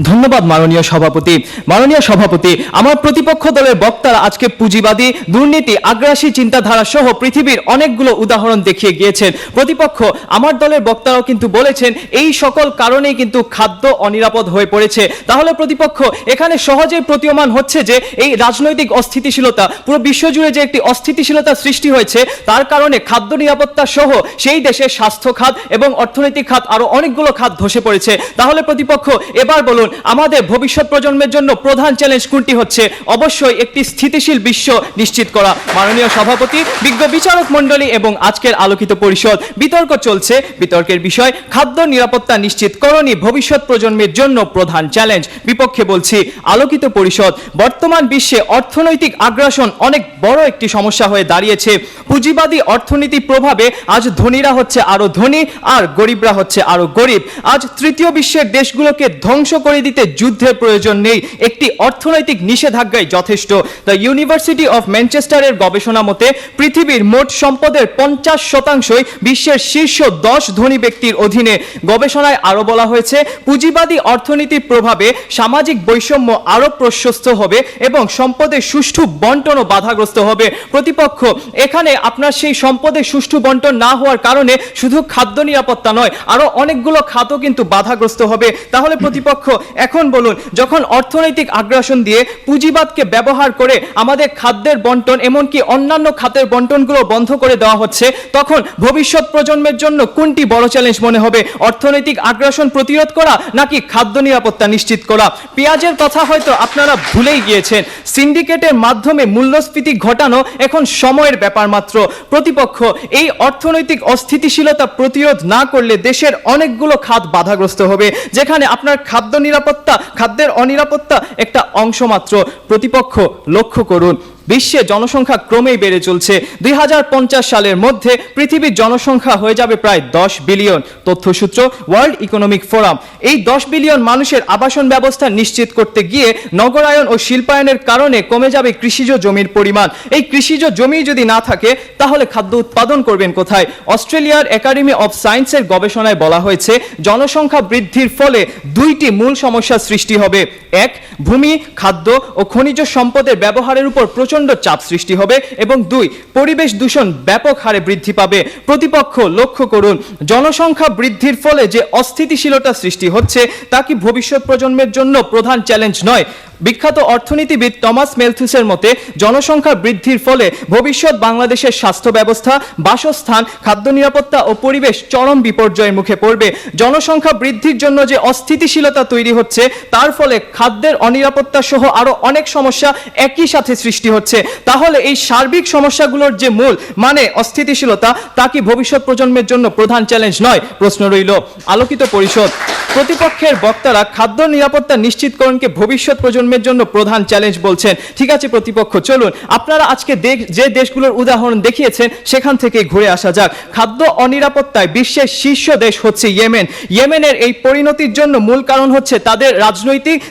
ধন্যবাদ মাননীয় সভাপতি। মাননীয় সভাপতি, আমার প্রতিপক্ষ দলের বক্তারা আজকে পুঁজিবাদী, দুর্নীতি, আগ্রাসী চিন্তাধারা সহ পৃথিবীর অনেকগুলো উদাহরণ দেখিয়ে গিয়েছেন। প্রতিপক্ষ আমার দলের বক্তারাও কিন্তু বলেছেন এই সকল কারণেই কিন্তু খাদ্য অনিরাপদ হয়ে পড়েছে। তাহলে প্রতিপক্ষ এখানে সহজেই প্রতীয়মান হচ্ছে যে এই রাজনৈতিক অস্থিতিশীলতা, পুরো বিশ্বজুড়ে যে একটি অস্থিতিশীলতা সৃষ্টি হয়েছে, তার কারণে খাদ্য নিরাপত্তা সহ সেই দেশের স্বাস্থ্য খাত এবং অর্থনৈতিক খাত আরো অনেকগুলো খাত ধসে পড়েছে। তাহলে প্রতিপক্ষ এবার বলুন, আমাদের ভবিষ্যৎ প্রজন্মের জন্য প্রধান চ্যালেঞ্জ কোনটি হচ্ছে? অবশ্যই একটি স্থিতিশীল বিশ্ব নিশ্চিত করা। মাননীয় সভাপতি, বিজ্ঞ বিচারক মণ্ডলী এবং আজকের আলোকিত পরিষদ, বিতর্ক চলছে। বিতর্কের বিষয় খাদ্য নিরাপত্তা নিশ্চিতকরণই ভবিষ্যৎ প্রজন্মের জন্য প্রধান চ্যালেঞ্জ। বিপক্ষে বলছি আলোকিত পরিষদ, বর্তমান বিশ্বে অর্থনৈতিক আগ্রাসন অনেক বড় একটি সমস্যা হয়ে দাঁড়িয়েছে। পুঁজিবাদী অর্থনীতির প্রভাবে আজ ধনীরা হচ্ছে আরো ধনী আর গরিবরা হচ্ছে আরো গরিব। আজ তৃতীয় বিশ্বের দেশগুলোকে ধ্বংস করে দিতে যুদ্ধের প্রয়োজন নেই, একটি অর্থনৈতিক নিষেধাজ্ঞাই যথেষ্ট। দ্য ইউনিভার্সিটি অফ ম্যানচেস্টারের গবেষণা মতে পৃথিবীর মোট সম্পদের 50% বিশ্বের শীর্ষ 10 ধনী ব্যক্তির অধীনে। গবেষণায় আরো বলা হয়েছে পুঁজিবাদী অর্থনীতির প্রভাবে সামাজিক বৈষম্য আরো প্রশস্ত হবে এবং সম্পদের সুষ্ঠু বন্টনও বাধাগ্রস্ত হবে। প্রতিপক্ষ, এখানে আপনার সেই সম্পদের সুষ্ঠু বন্টন না হওয়ার কারণে শুধু খাদ্য নিরাপত্তা নয়, আরো অনেকগুলো খাতও কিন্তু বাধাগ্রস্ত হবে। তাহলে প্রতিপক্ষ এখন বলুন, যখন অর্থনৈতিক আগ্রাসন দিয়ে পুঁজিবাদকে ব্যবহার করে আমাদের খাদ্যের বন্টন এমনকি অন্যান্য খাতের বন্টনগুলো বন্ধ করে দেওয়া হচ্ছে, তখন ভবিষ্যৎ প্রজন্মের জন্য কোনটি বড় চ্যালেঞ্জ মনে হবে? অর্থনৈতিক আগ্রাসন প্রতিরোধ করা নাকি খাদ্য নিরাপত্তা নিশ্চিত করা? পেঁয়াজের কথা হয়তো আপনারা ভুলেই গিয়েছেন। সিন্ডিকেটের মাধ্যমে মূল্যস্ফীতি ঘটানো এখন সময়ের ব্যাপার মাত্র। প্রতিপক্ষ, এই অর্থনৈতিক অস্থিতিশীলতা প্রতিরোধ না করলে দেশের অনেকগুলো খাত বাধাগ্রস্ত হবে, যেখানে আপনার খাদ্য নিরাপত্তা, খাদ্যের অনিরাপত্তা একটা অংশ মাত্র। প্রতিপক্ষ লক্ষ্য করুন, বিশ্বে জনসংখ্যা ক্রমেই বেড়ে চলছে। 2050 সালের মধ্যে পৃথিবীর জনসংখ্যা হয়ে যাবে প্রায় 10 বিলিয়ন। তথ্যসূত্র ওয়ার্ল্ড ইকোনমিক ফোরাম। এই 10 বিলিয়ন মানুষের আবাসন ব্যবস্থা নিশ্চিত করতে গিয়ে নগরায়ন ও শিল্পায়নের কারণে কমে যাবে কৃষিজ জমির পরিমাণ। এই কৃষিজ জমি যদি না থাকে তাহলে খাদ্য উৎপাদন করবেন কোথায়? অস্ট্রেলিয়ার একাডেমি অফ সায়েন্সের গবেষণায় বলা হয়েছে জনসংখ্যা বৃদ্ধির ফলে দুইটি মূল সমস্যার সৃষ্টি হবে। এক, ভূমি, খাদ্য ও খনিজ সম্পদের ব্যবহারের উপর প্রচণ্ড চাপ সৃষ্টি হবে এবং দুই, পরিবেশ দূষণ ব্যাপক হারে বৃদ্ধি পাবে। প্রতিপক্ষ লক্ষ্য করুন, জনসংখ্যা বৃদ্ধির ফলে যে অস্থিতিশীলতা সৃষ্টি হচ্ছে তা কি ভবিষ্যৎ প্রজন্মের জন্য প্রধান চ্যালেঞ্জ নয়? বিখ্যাত অর্থনীতিবিদ টমাস মেলথুসের মতে জনসংখ্যা বৃদ্ধির ফলে ভবিষ্যৎ বাংলাদেশের স্বাস্থ্য ব্যবস্থা, বাসস্থান, খাদ্য নিরাপত্তা ও পরিবেশ চরম বিপর্যয়ের মুখে পড়বে। জনসংখ্যা বৃদ্ধির জন্য যে অস্থিতিশীলতা তৈরি হচ্ছে তার ফলে খাদ্যের অনিরাপত্তা সহ আরো অনেক সমস্যা একই সাথে সৃষ্টি হচ্ছে। তাহলে এই সার্বিক সমস্যাগুলোর যে মূল মানে অস্থিতিশীলতা তা কি ভবিষ্যৎ প্রজন্মের জন্য প্রধান চ্যালেঞ্জ নয়? প্রশ্ন রইল। আলোকিত পরিষদ। প্রতিপক্ষের বক্তারা খাদ্য নিরাপত্তা নিশ্চিতকরণকে ভবিষ্যৎ প্রজন্মের জন্য প্রধান চ্যালেঞ্জ বলছেন। ঠিক আছে প্রতিপক্ষ, চলুন আপনারা আজকে যে দেশগুলোর উদাহরণ দেখিয়েছেন সেখান থেকে ঘুরে আসা যাক। খাদ্য অনিরাপত্তায় বিশ্বের শীর্ষ দেশ হচ্ছে ইয়েমেন। ইয়েমেনের এই পরিণতির জন্য মূল কারণ হচ্ছে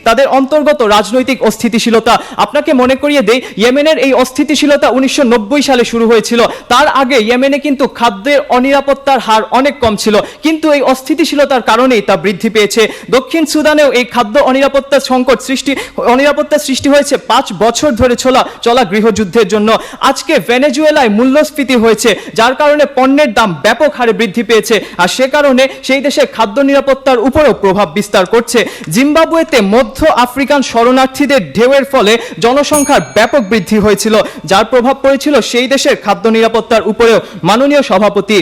তাদের অন্তর্গত রাজনৈতিক অস্থিতিশীলতা। আপনাকে মনে করিয়ে দেই, ইয়েমেনের এই অস্থিতিশীলতা 1990 সালে শুরু হয়েছিল। তার আগে ইয়েমেনে কিন্তু খাদ্যের অনিরাপত্তার হার অনেক কম ছিল, কিন্তু এই অস্থিতিশীলতার কারণেই তা বৃদ্ধি পেয়েছে। দক্ষিণ সুদানেও এই খাদ্য অনিরাপত্তার অনিরাপত্তা সৃষ্টি হয়েছে 5 বছর ধরে চলা গৃহযুদ্ধের জন্য। আজকে ভেনেজুয়েলায় মূল্যস্ফীতি হয়েছে, যার কারণে পণ্যের দাম ব্যাপক হারে বৃদ্ধি পেয়েছে, আর সে কারণে সেই দেশের খাদ্য নিরাপত্তার উপরেও প্রভাব বিস্তার করছে। জিম্বাবুয়েতে মধ্য আফ্রিকান শরণার্থীদের ঢেউয়ের ফলে জনসংখ্যার ব্যাপক বৃদ্ধি হয়েছিল, যার প্রভাব পড়েছিল সেই দেশের খাদ্য নিরাপত্তার উপরেও। মাননীয় সভাপতি,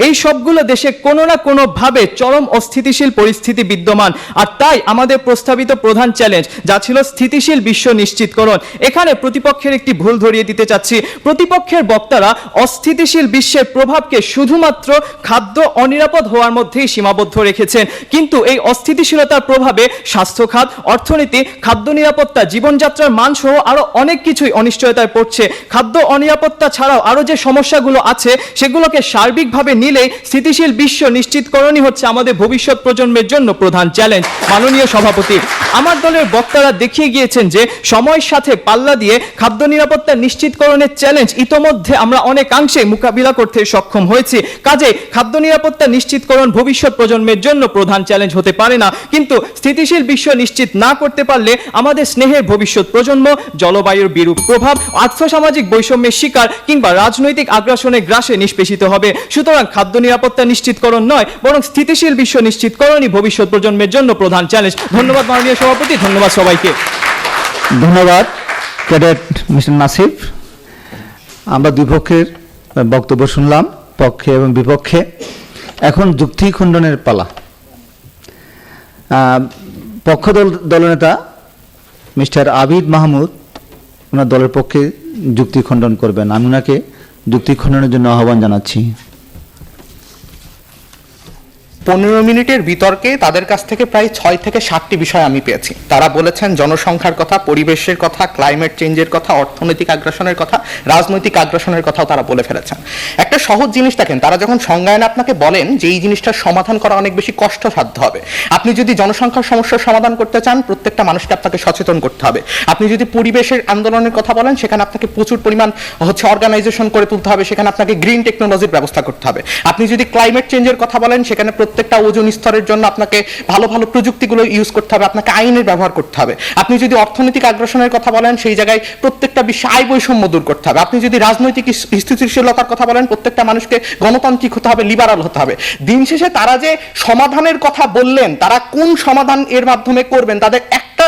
এই সবগুলো দেশে কোনো না কোনো ভাবে চরম অস্থিতিশীল পরিস্থিতি বিদ্যমান, আর তাই আমাদের প্রস্তাবিত প্রধান চ্যালেঞ্জ যা ছিল স্থিতিশীল বিশ্ব নিশ্চিতকরণ। এখানে প্রতিপক্ষের একটি ভুল ধরিয়ে দিতে চাচ্ছি। প্রতিপক্ষের বক্তারা অস্থিতিশীল বিশ্বের প্রভাবকে শুধুমাত্র খাদ্য অনিরাপদ হওয়ার মধ্যেই সীমাবদ্ধ রেখেছেন, কিন্তু এই অস্থিতিশীলতার প্রভাবে স্বাস্থ্য খাত, অর্থনীতি, খাদ্য নিরাপত্তা, জীবনযাত্রার মান সহ আরো অনেক কিছুই অনিশ্চয়তায় পড়ছে। খাদ্য অনিরাপত্তা ছাড়াও আরো যে সমস্যাগুলো আছে সেগুলোকে সার্বিকভাবে নিলেই স্থিতিশীল বিশ্ব নিশ্চিতকরণই হচ্ছে আমাদের ভবিষ্যৎ প্রজন্মের জন্য প্রধান চ্যালেঞ্জ। মাননীয় সভাপতি, আমার দলের বক্তারা দেখিয়ে গিয়েছেন যে সময়ের সাথে পাল্লা দিয়ে খাদ্য নিরাপত্তা নিশ্চিতকরণের চ্যালেঞ্জ ইতোমধ্যে আমরা অনেকাংশে মোকাবিলা করতে সক্ষম হয়েছি। কাজে খাদ্য নিরাপত্তা নিশ্চিতকরণ ভবিষ্যৎ প্রজন্মের জন্য প্রধান চ্যালেঞ্জ হতে পারে না, কিন্তু স্থিতিশীল বিশ্ব নিশ্চিত না করতে পারলে আমাদের স্নেহের ভবিষ্যৎ প্রজন্ম জলবায়ুর বিরূপ প্রভাব, আর্থসামাজিক বৈষম্যের শিকার কিংবা রাজনৈতিক আগ্রাসনের গ্রাসে নিষ্পেষিত হবে। সুতরাং খাদ্য নিরাপত্তা নিশ্চিতকরণ নয়, বরং স্থিতিশীল বিশ্ব নিশ্চিতকরণই ভবিষ্যৎ প্রজন্মের জন্য প্রধান চ্যালেঞ্জ। ধন্যবাদ মাননীয় সভাপতি, ধন্যবাদ সবাইকে। ধন্যবাদ ক্যাডেট মিস্টার নাসিফ। আমরা দুই পক্ষের বক্তব্য শুনলাম, পক্ষে এবং বিপক্ষে। এখন যুক্তি খণ্ডনের পালা। পক্ষ দলনেতা মিস্টার আবিদ মাহমুদ ওনার দলের পক্ষে যুক্তি খণ্ডন করবেন। আমি ওনাকে যুক্তি খণ্ডনের জন্য আহ্বান জানাচ্ছি। 15 মিনিটের বিতর্কে তাদের কাছ থেকে প্রায় 6 থেকে 7টি বিষয় আমি পেয়েছি। তারা বলেছেন জনসংখ্যার কথা, পরিবেশের কথা, ক্লাইমেট চেঞ্জের কথা, অর্থনৈতিক আগ্রাসনের কথা, রাজনৈতিক আগ্রাসনের কথাও তারা বলে ফেলেছেন। একটা সহজ জিনিস দেখেন, তারা যখন সংজ্ঞায়নে আপনাকে বলেন যে এই জিনিসটার সমাধান করা অনেক বেশি কষ্টসাধ্য হবে। আপনি যদি জনসংখ্যার সমস্যার সমাধান করতে চান, প্রত্যেকটা মানুষকে আপনাকে সচেতন করতে হবে। আপনি যদি পরিবেশের আন্দোলনের কথা বলেন, সেখানে আপনাকে প্রচুর পরিমাণ অর্গানাইজেশন করে তুলতে হবে, সেখানে আপনাকে গ্রিন টেকনোলজির ব্যবস্থা করতে হবে। আপনি যদি ক্লাইমেট চেঞ্জের কথা বলেন, সেখানে প্রত্যেকটা ওজন স্তরের জন্য আপনাকে ভালো ভালো প্রযুক্তিগুলো ইউজ করতে হবে, আপনাকে আইনের ব্যবহার করতে হবে। আপনি যদি অর্থনৈতিক আগ্রাসনের কথা বলেন, সেই জায়গায় প্রত্যেকটা বিশ্বে আয় বৈষম্য দূর করতে হবে। আপনি যদি রাজনৈতিক স্থিতিশীলতার কথা বলেন, প্রত্যেকটা মানুষকে গণতান্ত্রিক হতে হবে, লিবারাল হতে হবে। দিন শেষে তারা যে সমাধানের কথা বললেন, তারা কোন সমাধান এর মাধ্যমে করবেন, তাদের একটা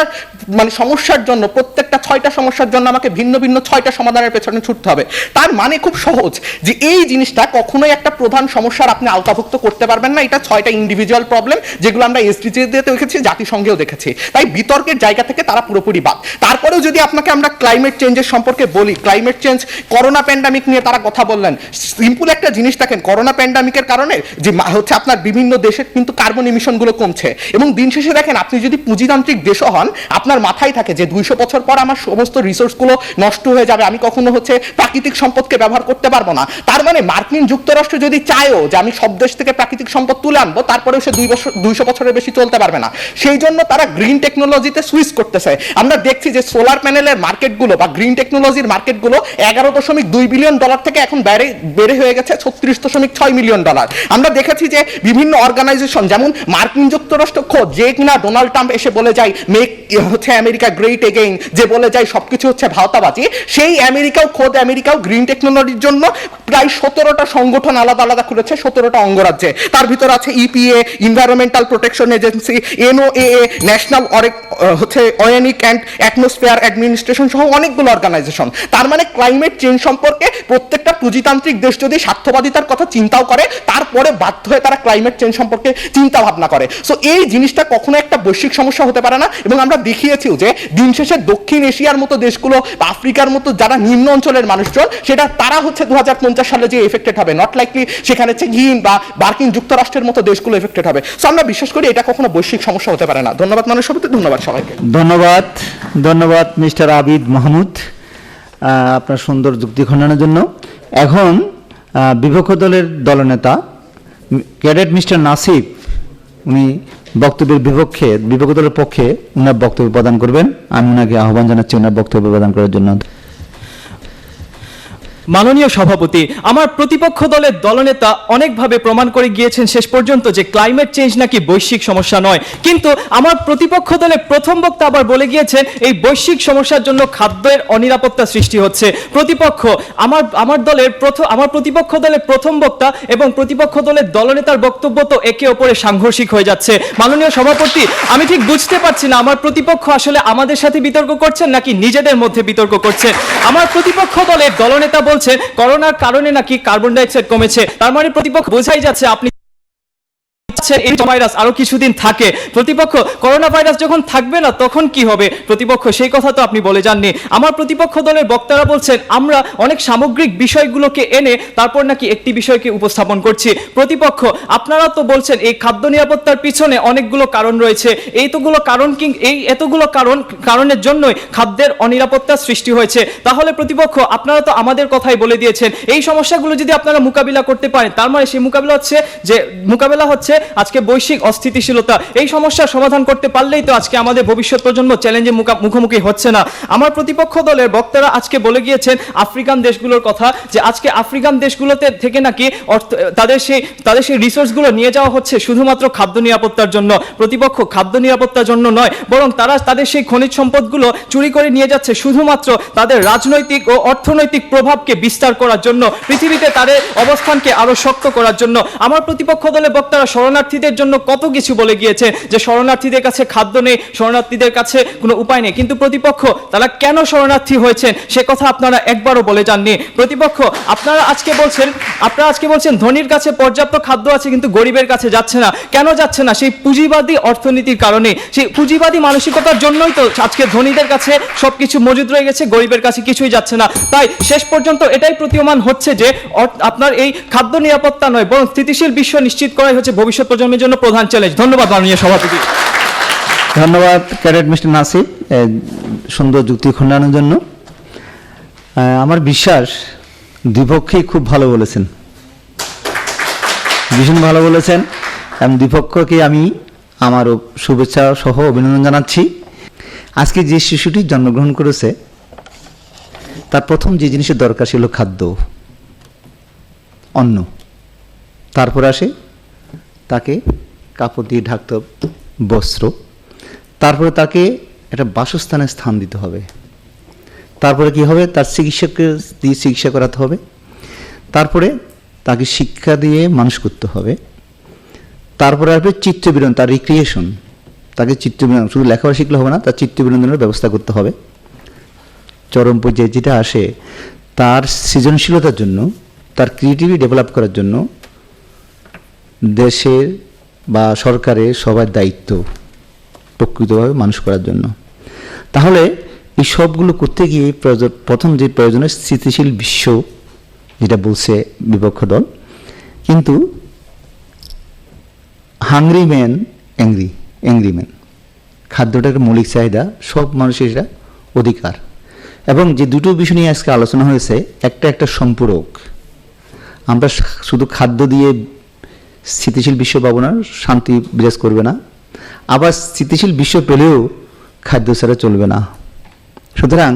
সমস্যার জন্য, প্রত্যেকটা 6টা সমস্যার জন্য আমাকে ভিন্ন ভিন্ন 6টা সমাধানের পেছনে ছুটতে হবে। তার মানে খুব সহজ, যে এই জিনিসটা কখনোই একটা প্রধান সমস্যার আপনি আওতাভুক্ত করতে পারবেন না। এটা 6টা ইন্ডিভিজুয়াল প্রবলেম, যেগুলো আমরা এসডিজিতে দেখেছি, জাতিসংঘেও দেখেছি। তাই বিতর্কের জায়গা থেকে তারা পুরোপুরি বাদ। তারপরেও যদি আপনাকে আমরা ক্লাইমেট চেঞ্জের সম্পর্কে বলি, ক্লাইমেট চেঞ্জ, করোনা প্যান্ডামিক নিয়ে তারা কথা বললেন। সিম্পল একটা জিনিস দেখেন, করোনা প্যান্ডামিকের কারণে যে আপনার বিভিন্ন দেশের কিন্তু কার্বন ইমিশনগুলো কমছে, এবং দিন শেষে দেখেন আপনি যদি পুঁজিতান্ত্রিক দেশও হন, হন, আপনার মাথায় থাকে যে 200 বছর পর আমার সমস্ত রিসোর্সগুলো নষ্ট হয়ে যাবে, আমি কখনো হচ্ছে প্রাকৃতিক সম্পদকে ব্যবহার করতে পারবো না। তার মানে মার্কিন যুক্তরাষ্ট্র যদি চায়ও যে আমি সব দেশ থেকে প্রাকৃতিক সম্পদ তুলে আনবো, তারপরেও সে 200 বছরের বেশি চলতে পারবে না। সেই জন্য তারা গ্রিন টেকনোলজিতে সুইচ করতেছে। আমরা দেখছি যে সোলার প্যানেলের মার্কেটগুলো বা গ্রিন টেকনোলজির মার্কেটগুলো $11.2 বিলিয়ন থেকে এখন বেড়ে হয়ে গেছে $36.6 মিলিয়ন। আমরা দেখেছি যে বিভিন্ন অর্গানাইজেশন, যেমন মার্কিন যুক্তরাষ্ট্র খোদ, যে কিনা ডোনাল্ড ট্রাম্প এসে বলে যায় মেক হচ্ছে আমেরিকা গ্রেট এগেইন, যে বলে যায় সবকিছু হচ্ছে ভাওতাবাজি, সেই আমেরিকাও গ্রিন টেকনোলজির জন্য প্রায় 17টা সংগঠন আলাদা আলাদা করেছে, 17টা অঙ্গরাজ্যে। তার ভিতর আছে EPA, environmental protection agency, NOAA, national oceanic and atmosphere administration সহ অনেকগুলো অর্গানাইজেশন। তার মানে ক্লাইমেট চেঞ্জ সম্পর্কে প্রত্যেকটা পুঁজিতান্ত্রিক দেশ যদি স্বার্থবাদিতার কথা চিন্তাও করে, তারপরে বাধ্য হয়ে তারা ক্লাইমেট চেঞ্জ সম্পর্কে চিন্তা ভাবনা করে। সো এই জিনিসটা কখনো একটা বৈশ্বিক সমস্যা হতে পারে না। এবং আমরা দেখিয়েছিও যে দিন শেষে দক্ষিণ এশিয়ার মতো দেশগুলো, আফ্রিকার মতো যারা নিম্ন অঞ্চলের মানুষজন, সেটা তারা হচ্ছে 2050 সালে যে এফেক্টেড হবে, নট লাইকলি সেখানে চীন বা মার্কিন যুক্তরাষ্ট্রের মতো দেশগুলো এফেক্টেড হবে। সো আমরা বিশ্বাস করি এটা কখনো বৈশ্বিক সমস্যা হতে পারে না। ধন্যবাদ মানুষ সভাপতি, ধন্যবাদ সবাইকে। ধন্যবাদ মিস্টার আবিদ মাহমুদ আপনার সুন্দর যুক্তি খণ্ডনের জন্য। এখন বিপক্ষ দলের দলনেতা ক্যাডেট মিস্টার নাসিব, উনি বক্তব্যের বিপক্ষ দলের পক্ষে উনার বক্তব্য প্রদান করবেন। আমি ওনাকে আহ্বান জানাচ্ছি ওনার বক্তব্য প্রদান করার জন্য। মাননীয় সভাপতি, আমার প্রতিপক্ষ দলের দলনেতা অনেকভাবে প্রমাণ করে গিয়েছেন শেষ পর্যন্ত যে ক্লাইমেট চেঞ্জ নাকি বৈশ্বিক সমস্যা নয়, কিন্তু আমার প্রতিপক্ষ দলের প্রথম বক্তা আবার বলে গিয়েছেন এই বৈশ্বিক সমস্যার জন্য খাদ্যের অনিরাপত্তা সৃষ্টি হচ্ছে। আমার প্রতিপক্ষ দলের প্রথম বক্তা এবং প্রতিপক্ষ দলের দলনেতার বক্তব্য তো একে অপরে সাংঘর্ষিক হয়ে যাচ্ছে। মাননীয় সভাপতি, আমি ঠিক বুঝতে পারছি না আমার প্রতিপক্ষ আসলে আমাদের সাথে বিতর্ক করছেন নাকি নিজেদের মধ্যে বিতর্ক করছেন। আমার প্রতিপক্ষ দলের দলনেতা বলছেন করোনার কারণে নাকি কার্বন ডাইঅক্সাইড কমেছে, তার মানে প্রতিপক্ষ বোঝাই যাচ্ছে আপনি এই ভাইরাস আরো কিছুদিন থাকে। প্রতিপক্ষ করোনা ভাইরাস যখন থাকবে না তখন কি হবে, প্রতিপক্ষ সেই কথা তো আপনি বলে যাননি। আমার প্রতিপক্ষ দলের বক্তারা বলছেন আমরা অনেক সামগ্রিক বিষয়গুলোকে এনে তারপর নাকি একটি বিষয়কে উপস্থাপন করছি। প্রতিপক্ষ আপনারা তো বলছেন এই খাদ্য নিরাপত্তার পিছনে অনেকগুলো কারণ রয়েছে, এতগুলো কারণের জন্যই খাদ্যের অনিরাপত্তা সৃষ্টি হয়েছে। তাহলে প্রতিপক্ষ আপনারা তো আমাদের কথাই বলে দিয়েছেন এই সমস্যাগুলো যদি আপনারা মোকাবিলা করতে পারেন, তার মানে সেই মোকাবিলা হচ্ছে আজকে বৈশ্বিক অস্থিতিশীলতা। এই সমস্যার সমাধান করতে পারলেই তো আজকে আমাদের ভবিষ্যৎ প্রজন্ম চ্যালেঞ্জের মুখোমুখি হচ্ছে না। আমার প্রতিপক্ষ দলের বক্তারা আজকে বলে গিয়েছেন আফ্রিকান দেশগুলোর কথা, যে আজকে আফ্রিকান দেশগুলোতে থেকে নাকি তাদের সেই রিসোর্সগুলো নিয়ে যাওয়া হচ্ছে শুধুমাত্র খাদ্য নিরাপত্তার জন্য। প্রতিপক্ষ খাদ্য নিরাপত্তার জন্য নয়, বরং তারা তাদের সেই খনিজ সম্পদগুলো চুরি করে নিয়ে যাচ্ছে শুধুমাত্র তাদের রাজনৈতিক ও অর্থনৈতিক প্রভাবকে বিস্তার করার জন্য, পৃথিবীতে তাদের অবস্থানকে আরো শক্ত করার জন্য। আমার প্রতিপক্ষ দলের বক্তারা শরণার্থীদের জন্য কত কিছু বলে গিয়েছে, যে শরণার্থীদের কাছে খাদ্য নেই, শরণার্থীদের কাছে কোনো উপায় নেই, কিন্তু প্রতিপক্ষ তারা কেন শরণার্থী হয়েছেন সে কথা আপনারা একবারও বলে যাননি। প্রতিপক্ষ আপনারা আজকে বলছেন ধনীর কাছে পর্যাপ্ত খাদ্য আছে কিন্তু গরিবের কাছে যাচ্ছে না। কেন যাচ্ছে না? সেই পুঁজিবাদী অর্থনীতির কারণে, সেই পুঁজিবাদী মানসিকতার জন্যই তো আজকে ধনীদের কাছে সবকিছু মজুদ রয়ে গেছে, গরিবের কাছে কিছুই যাচ্ছে না। তাই শেষ পর্যন্ত এটাই প্রতীয়মান হচ্ছে যে আপনার এই খাদ্য নিরাপত্তা নয় বরং স্থিতিশীল বিশ্ব নিশ্চিত করাই হচ্ছে ভবিষ্যৎ প্রজন্মের জন্য প্রধান চ্যালেঞ্জ। ধন্যবাদ মাননীয় সভাপতি। ধন্যবাদ ক্যাডেট মিস্টার নাসিব সুন্দর যুক্তি খণ্ডনের জন্য। আমার বিশ্বাস দ্বিপক্ষেই খুব ভালো বলেছেন, ভীষণ ভালো বলেছেন, এবং দ্বিপক্ষকে আমি আমারও শুভেচ্ছা সহ অভিনন্দন জানাচ্ছি। আজকে যে শিশুটি জন্মগ্রহণ করেছে তার প্রথম যে জিনিসের দরকার ছিল খাদ্য, অন্ন, তারপর আসে তাকে কাপড় দিয়ে ঢাকতে হবে, বস্ত্র, তারপরে তাকে একটা বাসস্থানের স্থান দিতে হবে, তারপরে কি হবে তার চিকিৎসককে দিয়ে চিকিৎসা করাতে হবে, তারপরে তাকে শিক্ষা দিয়ে মানুষ করতে হবে, তারপরে আসবে চিত্তবিনোদন, তার রিক্রিয়েশন, তাকে চিত্তবিনোদন, শুধু লেখাপড়া শিখলে হবে না, তার চিত্তবিনোদনের ব্যবস্থা করতে হবে। চরম পর্যায়ে যেটা আসে তার সৃজনশীলতার জন্য, তার ক্রিয়েটিভিটি ডেভেলপ করার জন্য দেশের বা সরকারের সবার দায়িত্ব প্রকৃতভাবে মানুষ করার জন্য। তাহলে এই সবগুলো করতে গিয়ে প্রথম যে প্রয়োজনে স্থিতিশীল বিশ্ব যেটা বলছে বিপক্ষ দল, কিন্তু হাংরি ম্যান অ্যাংরি ম্যান, খাদ্যটা একটা মৌলিক চাহিদা, সব মানুষের এটা অধিকার। এবং যে দুটো বিষয় নিয়ে আজকে আলোচনা হয়েছে, একটা সম্পূরক। আমরা শুধু খাদ্য দিয়ে স্থিতিশীল বিশ্ব পাবো না, শান্তি বিরাজ করবে না, আবার স্থিতিশীল বিশ্ব পেলেও খাদ্য ছাড়া চলবে না। সুতরাং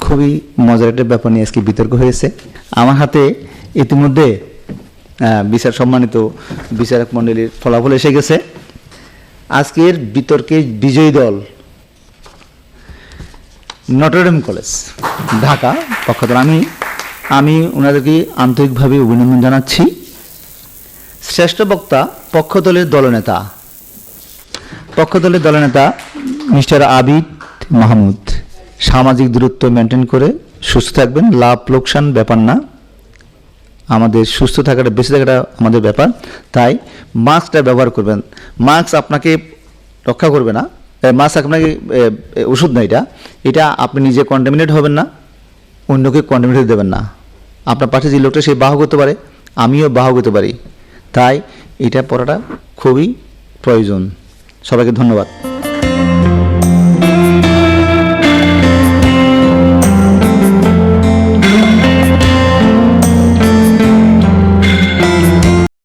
খুবই মজার একটা ব্যাপার নিয়ে আজকে বিতর্ক হয়েছে। আমার হাতে ইতিমধ্যে সম্মানিত বিচারক মণ্ডলীর ফলাফল এসে গেছে। আজকের বিতর্কে বিজয়ী দল নটরডেম কলেজ ঢাকা পক্ষ থেকে আমি ওনাদেরকে আন্তরিকভাবে অভিনন্দন জানাচ্ছি। শ্রেষ্ঠ বক্তা পক্ষদলের দলনেতা মিস্টার আবিদ মাহমুদ। সামাজিক দূরত্ব মেনটেন করে সুস্থ থাকবেন, লাভ লোকসান ব্যাপার না, আমাদের সুস্থ থাকাটা বেঁচে থাকাটা আমাদের ব্যাপার। তাই মাস্কটা ব্যবহার করবেন। মাস্ক আপনাকে রক্ষা করবে না, মাস্ক আপনাকে ওষুধ না, এটা আপনি নিজে কন্টামিনেট হবেন না, অন্যকে কন্টামিনেট দেবেন না। আপনার পাশে যে লোকটা সে বাহক হতে পারে, আমিও বাহক হতে পারি, তাই এটা পড়াটা খুবই প্রয়োজন। সবাইকে ধন্যবাদ।